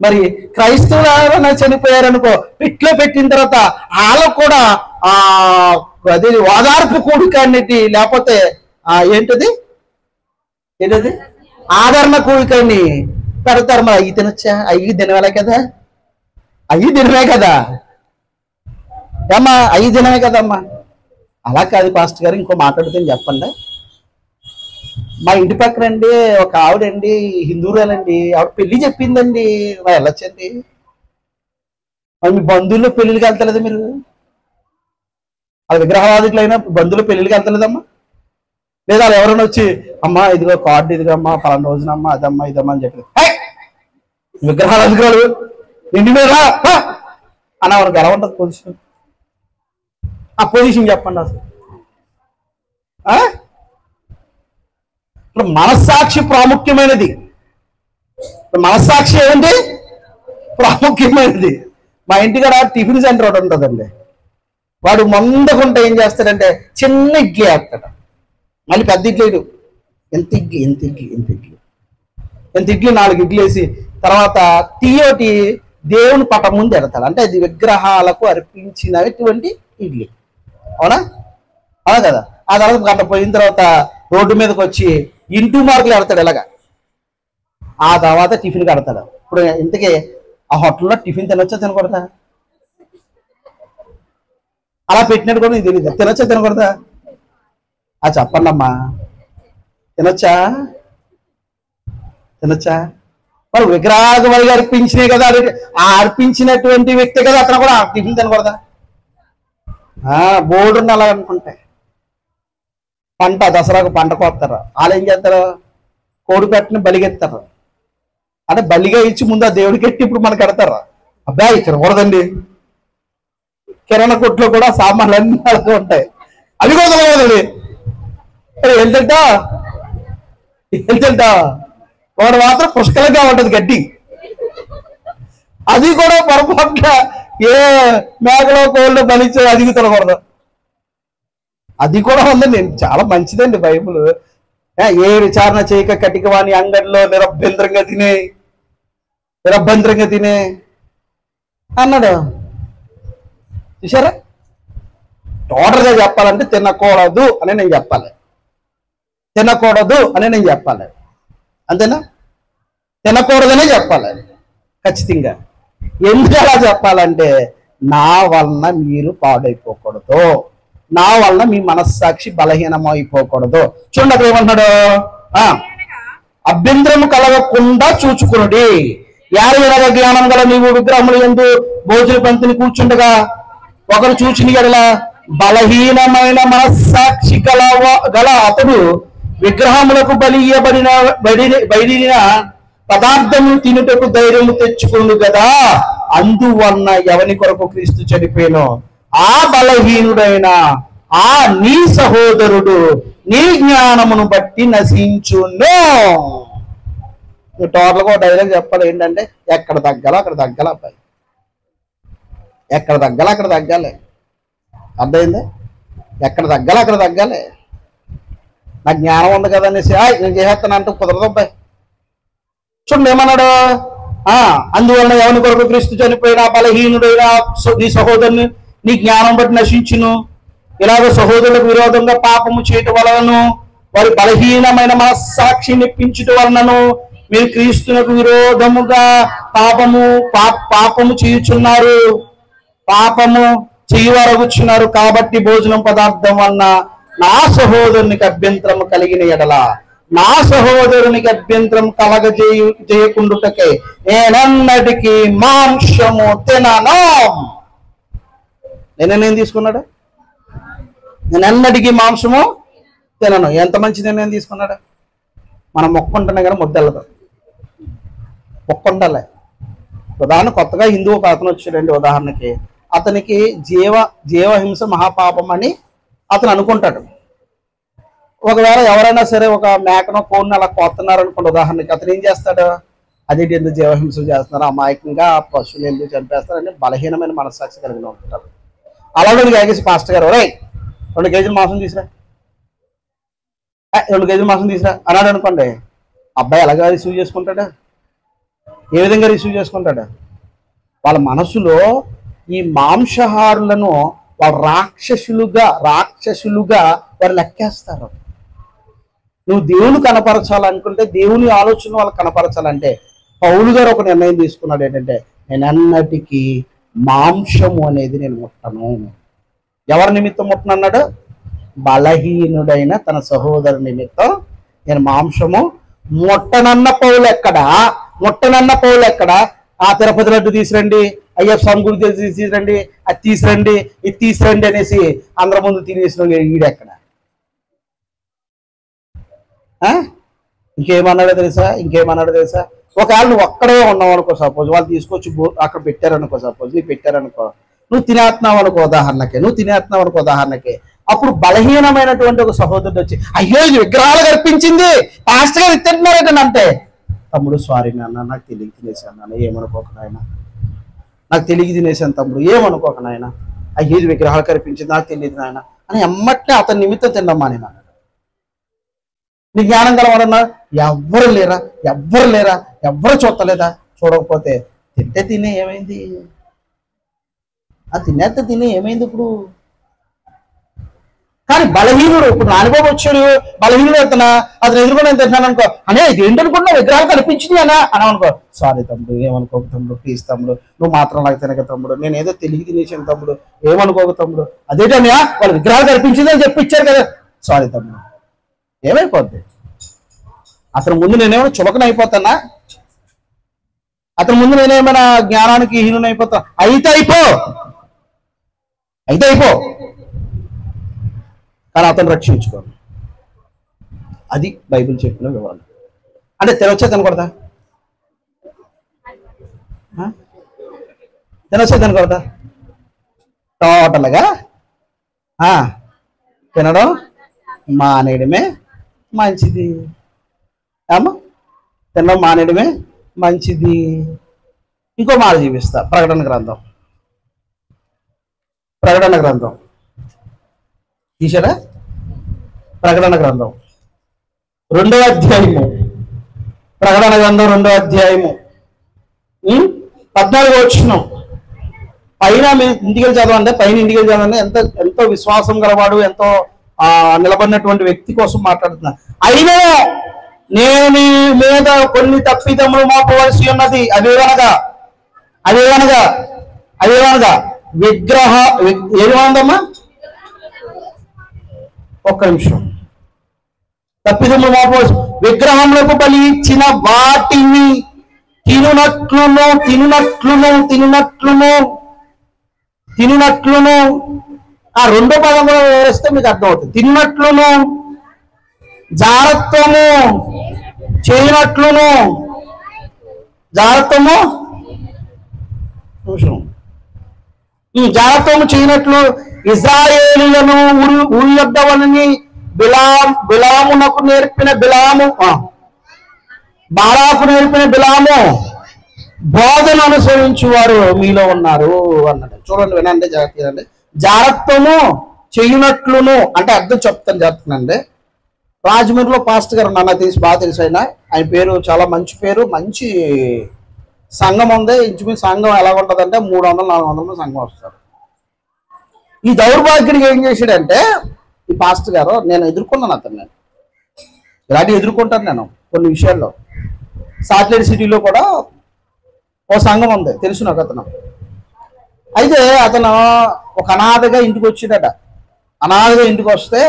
మరి క్రైస్తవులు ఎవరైనా చనిపోయారనుకో, పిట్లో పెట్టిన తర్వాత వాళ్ళకు కూడా అదే ఓదార్పు కూడిక అనేది, లేకపోతే ఏంటది ఆదరణ కూడికని పెడతారు. మరి అవి తినొచ్చా? అవి తినవాలే కదా, అవి తినవే కదా అమ్మా, అవి తినవే కదమ్మా. అలా కాదు పాస్టర్ గారు, ఇంకో మాట్లాడితే చెప్పండి. మా ఇంటి పక్కనండి ఒక ఆవిడండి, హిందూరాలండి, ఆవిడ పెళ్లి చెప్పిందండి, మరి వెళ్ళొచ్చండి. మరి మీ బంధువుల్లో పెళ్లికి వెళ్తలేదు మీరు? అది విగ్రహవాదికులైనా బంధువులు పెళ్లికి వెళ్తలేదమ్మా? లేదా ఎవరైనా వచ్చి అమ్మా ఇదిగో కార్డు ఇదిగమ్మా పలానా రోజునమ్మా అదమ్మా ఇదమ్మా అని చెప్పి విగ్రహాలు ఇంటి మీద అని ఎవరికి ఎలా ఉంటుంది పొజిషన్? ఆ పొజిషన్ చెప్పండి అసలు. ఇప్పుడు మనస్సాక్షి ప్రాముఖ్యమైనది. మనస్సాక్షి ఏంటి ప్రాముఖ్యమైనది. మా ఇంటికాడ టిఫిన్ సెంటర్ ఒకటి ఉంటుందండి. వాడు మందకుంటే ఏం చేస్తాడంటే చిన్న ఇడ్లీ వేస్తాడు, మళ్ళీ పెద్ద ఇడ్లీ ఎంత ఇడ్లీ 4 ఇడ్లీ వేసి తర్వాత తీయోటి దేవుని పటం ముందు ఎడతాడు. అంటే అది విగ్రహాలకు అర్పించినటువంటి ఇడ్లీ. అవునా కదా. ఆ తర్వాత గంట పోయిన తర్వాత రోడ్డు మీదకి వచ్చి ఇంటూ మార్కులు ఎడతాడు ఇలాగా. ఆ తర్వాత టిఫిన్ కడతాడు. ఇప్పుడు ఇంతకీ ఆ హోటల్లో టిఫిన్ తినొచ్చా తినకూడదా? అలా పెట్టినట్టు కూడా నీకు తెలియదు. తినొచ్చా తినకూడదా? చెప్పండి అమ్మా, తినొచ్చా? మరి విగ్రహాలు అర్పించినాయి కదా, ఆ అర్పించినటువంటి వ్యక్తి కదా అతను కూడా టిఫిన్ తినకూడదా? బోర్డు అలా అనుకుంటే దసరాకు పంట కోస్తారు. వాళ్ళు ఏం చేస్తారు? కోడి పెట్టని బలిగెత్తారు. అంటే బలిగా ఇచ్చి ముందు ఆ దేవుడికి ఎట్టి ఇప్పుడు మనకు కడతారు. అబ్బాయి తినకూడదండి. కిరాణా కొట్లో కూడా సామాన్లు అన్నీ అలాగే ఉంటాయి, అవి కూడా తినకూడదండి. వెళ్తుంటా వాడు మాత్రం పుష్కలంగా ఉంటుంది గడ్డి, అది కూడా పొరపాటున ఏ మేకలో కోళ్ళు బలిచ్చో అది తినకూడదు. అది కూడా ఉందండి, చాలా మంచిదండి బైబుల్. ఏ విచారణ చేయక కటికవాణి అంగడిలో నిరభ్యంతరంగా తినే అన్నాడు. చూసారా? టోటల్గా చెప్పాలంటే తినకూడదు అని నేను చెప్పాలి. అంతేనా? తినకూడదనే చెప్పాలి ఖచ్చితంగా. ఎందుకు అలా చెప్పాలంటే నా వలన మీరు పాడైపోకూడదు, నా వలన మీ మనస్సాక్షి బలహీనమైపోకూడదు. చూడండి అక్కడ ఏమంటున్నాడు? అభ్యంతరము కలగకుండా చూచుకునుడి. యారగ జ్ఞానం గల నీవు విగ్రహములు యందు భోజన పంక్తిని కూర్చుండగా ఒకరు చూచిన ఎడల బలహీనమైన మనస్సాక్షి గల అతడు విగ్రహములకు బలియబడిన పదార్థము తినుటకు ధైర్యము తెచ్చుకుండు కదా. అందువలన ఎవని కొరకు క్రీస్తు చనిపోయినో ఆ బలహీనుడైన ఆ నీ సహోదరుడు నీ జ్ఞానమును బట్టి నశించును. టోటల్గా డైలాగ్ చెప్పాలి ఏంటంటే ఎక్కడ తగ్గాలో అక్కడ తగ్గాలి అబ్బాయి, ఎక్కడ తగ్గాలో అక్కడ తగ్గాలి. అర్థమైంది? ఎక్కడ తగ్గాలో అక్కడ తగ్గాలి. నాకు జ్ఞానం ఉంది కదా అనేసి నేను చేసేస్తాను అంటూ కుదరదు అబ్బాయి. చూడండి ఏమన్నాడు? అందువలన ఎవరి కొరకు క్రీస్తు చనిపోయిన బలహీనుడైన నీ సహోదరుని నీ జ్ఞానం బట్టి నశించును. ఇలాగ సహోదరులకు విరోధంగా పాపము చేయటం వలనను వారి బలహీనమైన మనస్సాక్షిని పెంచుట వలనను మీరు క్రీస్తునకు విరోధముగా పాపము చేయుచున్నారు, పాపము చేయవరగుచున్నారు. కాబట్టి భోజనం పదార్థం వలన నా సహోదరునికి అభ్యంతరం కలిగిన ఎడల, నా సహోదరునికి అభ్యంతరం చేయకుండుటకే నేనన్నటికీ మాంసము తినను. నేనేం తీసుకున్నాడు? నేనన్నటికీ మాంసము తినను. ఎంత మంచి నిర్ణయం తీసుకున్నాడు? మనం మొక్కుంటున్నా కానీ ముద్దెళ్ళదు, మొక్కుండాలి. ఉదాహరణ కొత్తగా హిందూ ఒక అతను వచ్చాడండి. ఉదాహరణకి అతనికి జీవహింస మహాపాపం అని అతను అనుకుంటాడు. ఒకవేళ ఎవరైనా సరే ఒక మేకనో కోడిని అలా కోస్తున్నారు అనుకోండి ఉదాహరణకి, అతను ఏం చేస్తాడు? అదేంటి ఎందుకు జీవహింస చేస్తున్నారు, అమాయకంగా పశువులు ఎందుకు చంపేస్తారని బలహీనమైన మనస్సాక్షి కలిగిన ఉంటారు. అలాగే ఆగేసి పాస్టర్ గారు, 2 కేజీలు మాంసం తీసురా, 2 కేజీలు మాంసం తీసురా అన్నాడు అనుకోండి, అబ్బాయి ఎలాగా రిసీవ్ చేసుకుంటాడా? ఏ విధంగా రిసీవ్ చేసుకుంటాడా? వాళ్ళ మనసులో ఈ మాంసాహారులను వాళ్ళు రాక్షసులుగా వారు లెక్కేస్తారు. నువ్వు దేవుని కనపరచాలనుకుంటే, దేవుని ఆలోచన వాళ్ళకి కనపరచాలంటే పౌలు గారు ఒక నిర్ణయం తీసుకున్నాడు. ఏంటంటే, నేను అన్నటికీ మాంసము అనేది నేను ముట్టను. ఎవరి నిమిత్తం ముట్టనన్నాడు? బలహీనుడైన తన సహోదరు నిమిత్తం నేను మాంసము ముట్టనన్న పౌలు ఎక్కడ? ఆ తిరుపతి లడ్డు తీసురండి, అయ్యప్ప స్వామి గుడి తీసురండి, అది తీసురండి, ఇది తీసురండి అనేసి అందరి ముందు తినేసిన ఈడెక్కడ? ఇంకేమన్నాడో తెలుసా? ఒకవేళ నువ్వు ఒక్కడే ఉన్నావు అనుకో, సపోజ్ వాళ్ళు తీసుకొచ్చి అక్కడ పెట్టారనుకో, సపోజ్ నీకు పెట్టారనుకో, నువ్వు తినేస్తున్నావు అనుకో ఉదాహరణకి, అప్పుడు బలహీనమైనటువంటి ఒక సహోదరుడు వచ్చి, అయ్యో ఇది విగ్రహాలు కనిపించింది, పాస్టర్ గారు తింటున్నారట అంటే, తమ్ముడు సారీ నాన్న, నాకు తెలియక తినేసాను నాన్న, ఏమనుకోక నాయన, నాకు తెలియక తినేసాను తమ్ముడు, ఏమనుకోక నాయన, అయ్యో ఇది విగ్రహాలు కనిపించింది, నాకు తెలియదు నాయన అని ఎమ్మట్నే అతని నిమిత్తం తిన్నమ్మా నేను అన్నాడు. నీ జ్ఞానం కలవాలన్నా ఎవ్వరు లేరా, ఎవ్వరు చూడలేదా? చూడకపోతే తినే ఏమైంది? తినే ఏమైంది ఇప్పుడు? కానీ బలహీనుడు, ఇప్పుడు నానిబాబు వచ్చాడు, బలహీనుడు అవుతున్నా అతను ఎదుర్కొని నేను తింటున్నాను అనుకో, అనే ఇది ఏంటనుకుంటున్నా విగ్రహాలు కనిపించింది అని అనుకో, సారీ తమ్ముడు, ఏమనుకోక తమ్ముడు, ప్లీజ్ తమ్ముడు, నువ్వు మాత్రం నాకు తినక తమ్ముడు, నేను ఏదో తెలివి తినేసాను తమ్ముడు, ఏమనుకోక తమ్ముడు, అదేటన్నా వాళ్ళు విగ్రహాలు కనిపించింది అని చెప్పిచ్చారు కదా, సారీ తమ్ముడు. ఏమైపోద్ది? అతని ముందు నేనేమైనా చులకన అయిపోతానా? అతని ముందు నేనేమైనా జ్ఞానానికి హీనుని అయిపోతా? అయితే అయిపో, కానీ అతను రక్షించుకో. అది బైబిల్ చెప్పిన వివరణ. అంటే తినొచ్చా తినకూడదా? టోటల్గా తినడం మానేయడమే మంచిది. తినడం మానేయడమే మంచిది. ఇంకో మాట చూపిస్తా. ప్రకటన గ్రంథం తీసారా? ప్రకటన గ్రంథం 2వ అధ్యాయము, 2వ అధ్యాయము 14వ వచనం. పైన ఇంటికి చదవండి, ఎంతో విశ్వాసం గలవాడు, ఎంతో నిలబడినటువంటి వ్యక్తి కోసం మాట్లాడుతున్నా. అయినా నేను నీ మీద కొన్ని తప్పిదములు మోపవలసి ఉన్నది. అదేవనగా ఏమన్నదమ్మా? ఒక్క నిమిషం. తప్పిదములు మోపవలసి, విగ్రహములకు బలి ఇచ్చిన వాటిని తినునట్లును ఆ రెండో పదంలో వేస్తే మీకు అర్థమవుతుంది. తిన్నట్లును, జాగ్రత్తము చేయనట్లును, జాగ్రత్తము చేయనట్లు ఇశ్రాయేలీయులను ఊరియొద్దవలని బిలామునకు నేర్పిన బారాకు నేర్పిన బిలాము బోధన అనుసరించు వారు మీలో ఉన్నారు అన్నాడు. చూడండి, వినండి, జాగ్రత్త. జాగ్రత్తము చేయనట్లును అంటే అర్థం చెప్తానండి. రాజమండ్రిలో పాస్టర్ గారు నాకు బాగా తెలుసు. ఆయన పేరు చాలా మంచి పేరు, మంచి సంఘం ఉంది. ఇంచుమించు సంఘం ఎలా ఉంటుందంటే 300-400 సంఘం వస్తారు. ఈ దౌర్భాగ్యుడికి ఏం చేశాడంటే, ఈ పాస్టర్ గారు, నేను ఎదుర్కొన్నాను అతను, నేను ఇలాంటివి ఎదుర్కొంటాను నేను కొన్ని విషయాల్లో. సాటిలైట్ సిటీలో కూడా ఓ సంఘం ఉంది, తెలుసు నాకు అతను. అయితే అతను ఒక అనాథగా ఇంటికి వచ్చిందట. అనాథగా ఇంటికి వస్తే,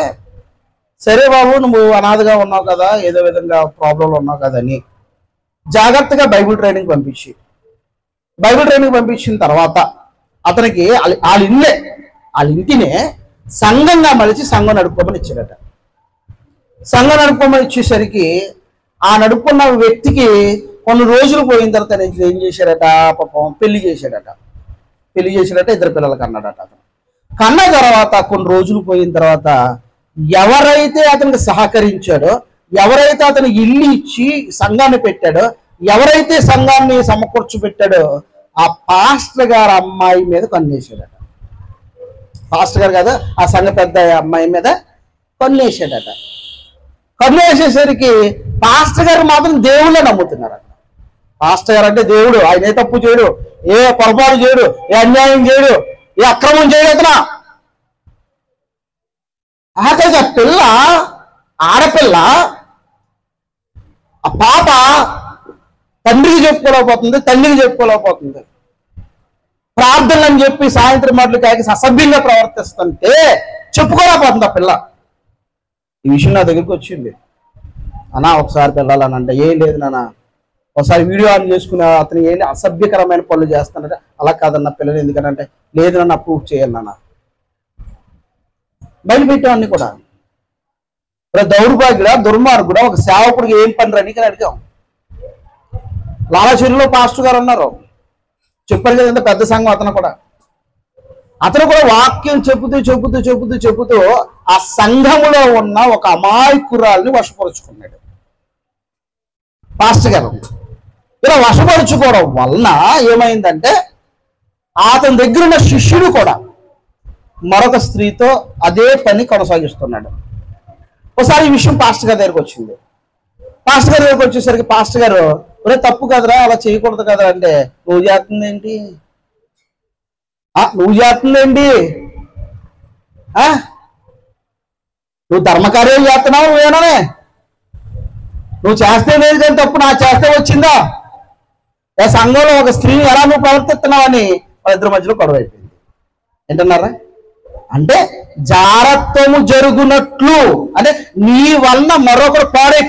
సరే బాబు నువ్వు అనాథగా ఉన్నావు కదా, ఏదో విధంగా ప్రాబ్లంలో ఉన్నావు కదా అని జాగ్రత్తగా బైబిల్ ట్రైనింగ్ పంపించిన తర్వాత అతనికి వాళ్ళ ఇంటినే సంఘంగా మలిచి సంఘం నడుపుకోమని ఇచ్చాడట. సంఘం నడుపుకోమని ఇచ్చేసరికి ఆ నడుపుకున్న వ్యక్తికి కొన్ని రోజులు పోయిన తర్వాత ఏం చేశాడట, పాపం పెళ్లి చేశాడట. 2 పిల్లలు కన్నాడట. అతను కన్న తర్వాత కొన్ని రోజులు పోయిన తర్వాత ఎవరైతే అతనికి సహకరించాడో, ఎవరైతే అతను ఇల్లు ఇచ్చి సంఘాన్ని పెట్టాడో, ఎవరైతే సంఘాన్ని సమకూర్చి పెట్టాడో ఆ పాస్టర్ గారు అమ్మాయి మీద కన్నేసాడట. పాస్టర్ గారు కదా, ఆ సంఘ పెద్ద అమ్మాయి మీద కన్నేసాడట. కన్నేసేసరికి పాస్టర్ గారు మాత్రం దేవుళ్ళే నమ్ముతున్నారట. పాస్టర్ గారు అంటే దేవుడు, ఆయన ఏ తప్పు చేయడు, ఏ పొరపాటు చేయడు, ఏ అన్యాయం చేయడు, ఏ అక్రమం చేయడు. అతను ఆఖరికి ఆ పిల్ల, ఆడపిల్ల, ఆ పాప తండ్రికి చెప్పుకోలేకపోతుంది, తల్లికి చెప్పుకోలేకపోతుంది. ప్రార్థనలు అని చెప్పి సాయంత్రం మాటలు కాకి అసభ్యంగా ప్రవర్తిస్తుంటే చెప్పుకోలేకపోతుంది ఆ పిల్ల. ఈ విషయం నా దగ్గరికి వచ్చింది. అన్నా ఒకసారి పిల్లలని అంటే, ఏం లేదు నాన్న, ఒకసారి వీడియో ఆన్ చేసుకునే అతను ఏంటి అసభ్యకరమైన పనులు చేస్తానంటే, అలా కాదన్న పిల్లలు ఎందుకంటే, లేదు నన్ను అప్రూవ్ చేయాలి నాన్న. బయటపెట్టామన్నీ కూడా. దౌర్భాగ్యుడా, దుర్మార్గుడా, ఒక సేవకుడికి ఏం పని రని అడిగాం. లాలాచెరులో పాస్టర్ గారు ఉన్నారు, చెప్పారు కదా, పెద్ద సంఘం. అతను కూడా వాక్యం చెబుతూ ఆ సంఘములో ఉన్న ఒక అమాయకురాల్ని వశపరుచుకున్నాడు పాస్టర్ గారు. ఇలా వశపరుచుకోవడం వలన ఏమైందంటే, అతని దగ్గర ఉన్న శిష్యుడు కూడా మరొక స్త్రీతో అదే పని కొనసాగిస్తున్నాడు. ఒకసారి ఈ విషయం పాస్టర్ గారి దగ్గరికి వచ్చింది. పాస్టర్ గారి దగ్గరికి వచ్చేసరికి పాస్టర్ గారు, ఒరే తప్పు కదరా, అలా చేయకూడదు కదరా అంటే, నువ్వు చేస్తుందేంటి, నువ్వు ధర్మకార్యాలు చేస్తున్నావు, నువ్వేననే నువ్వు చేస్తే లేదు కానీ తప్పు నా చేస్తే వచ్చిందా, ఏ సంఘంలో ఒక స్త్రీని ఎలా నువ్వు ప్రవర్తిస్తున్నావని వాళ్ళిద్దరి మధ్యలో గొడవ అయిపోయింది. ఏంటన్నారా అంటే, జారత్వము జరుగునట్లు అంటే నీ వలన మరొకరు పాడైపోయి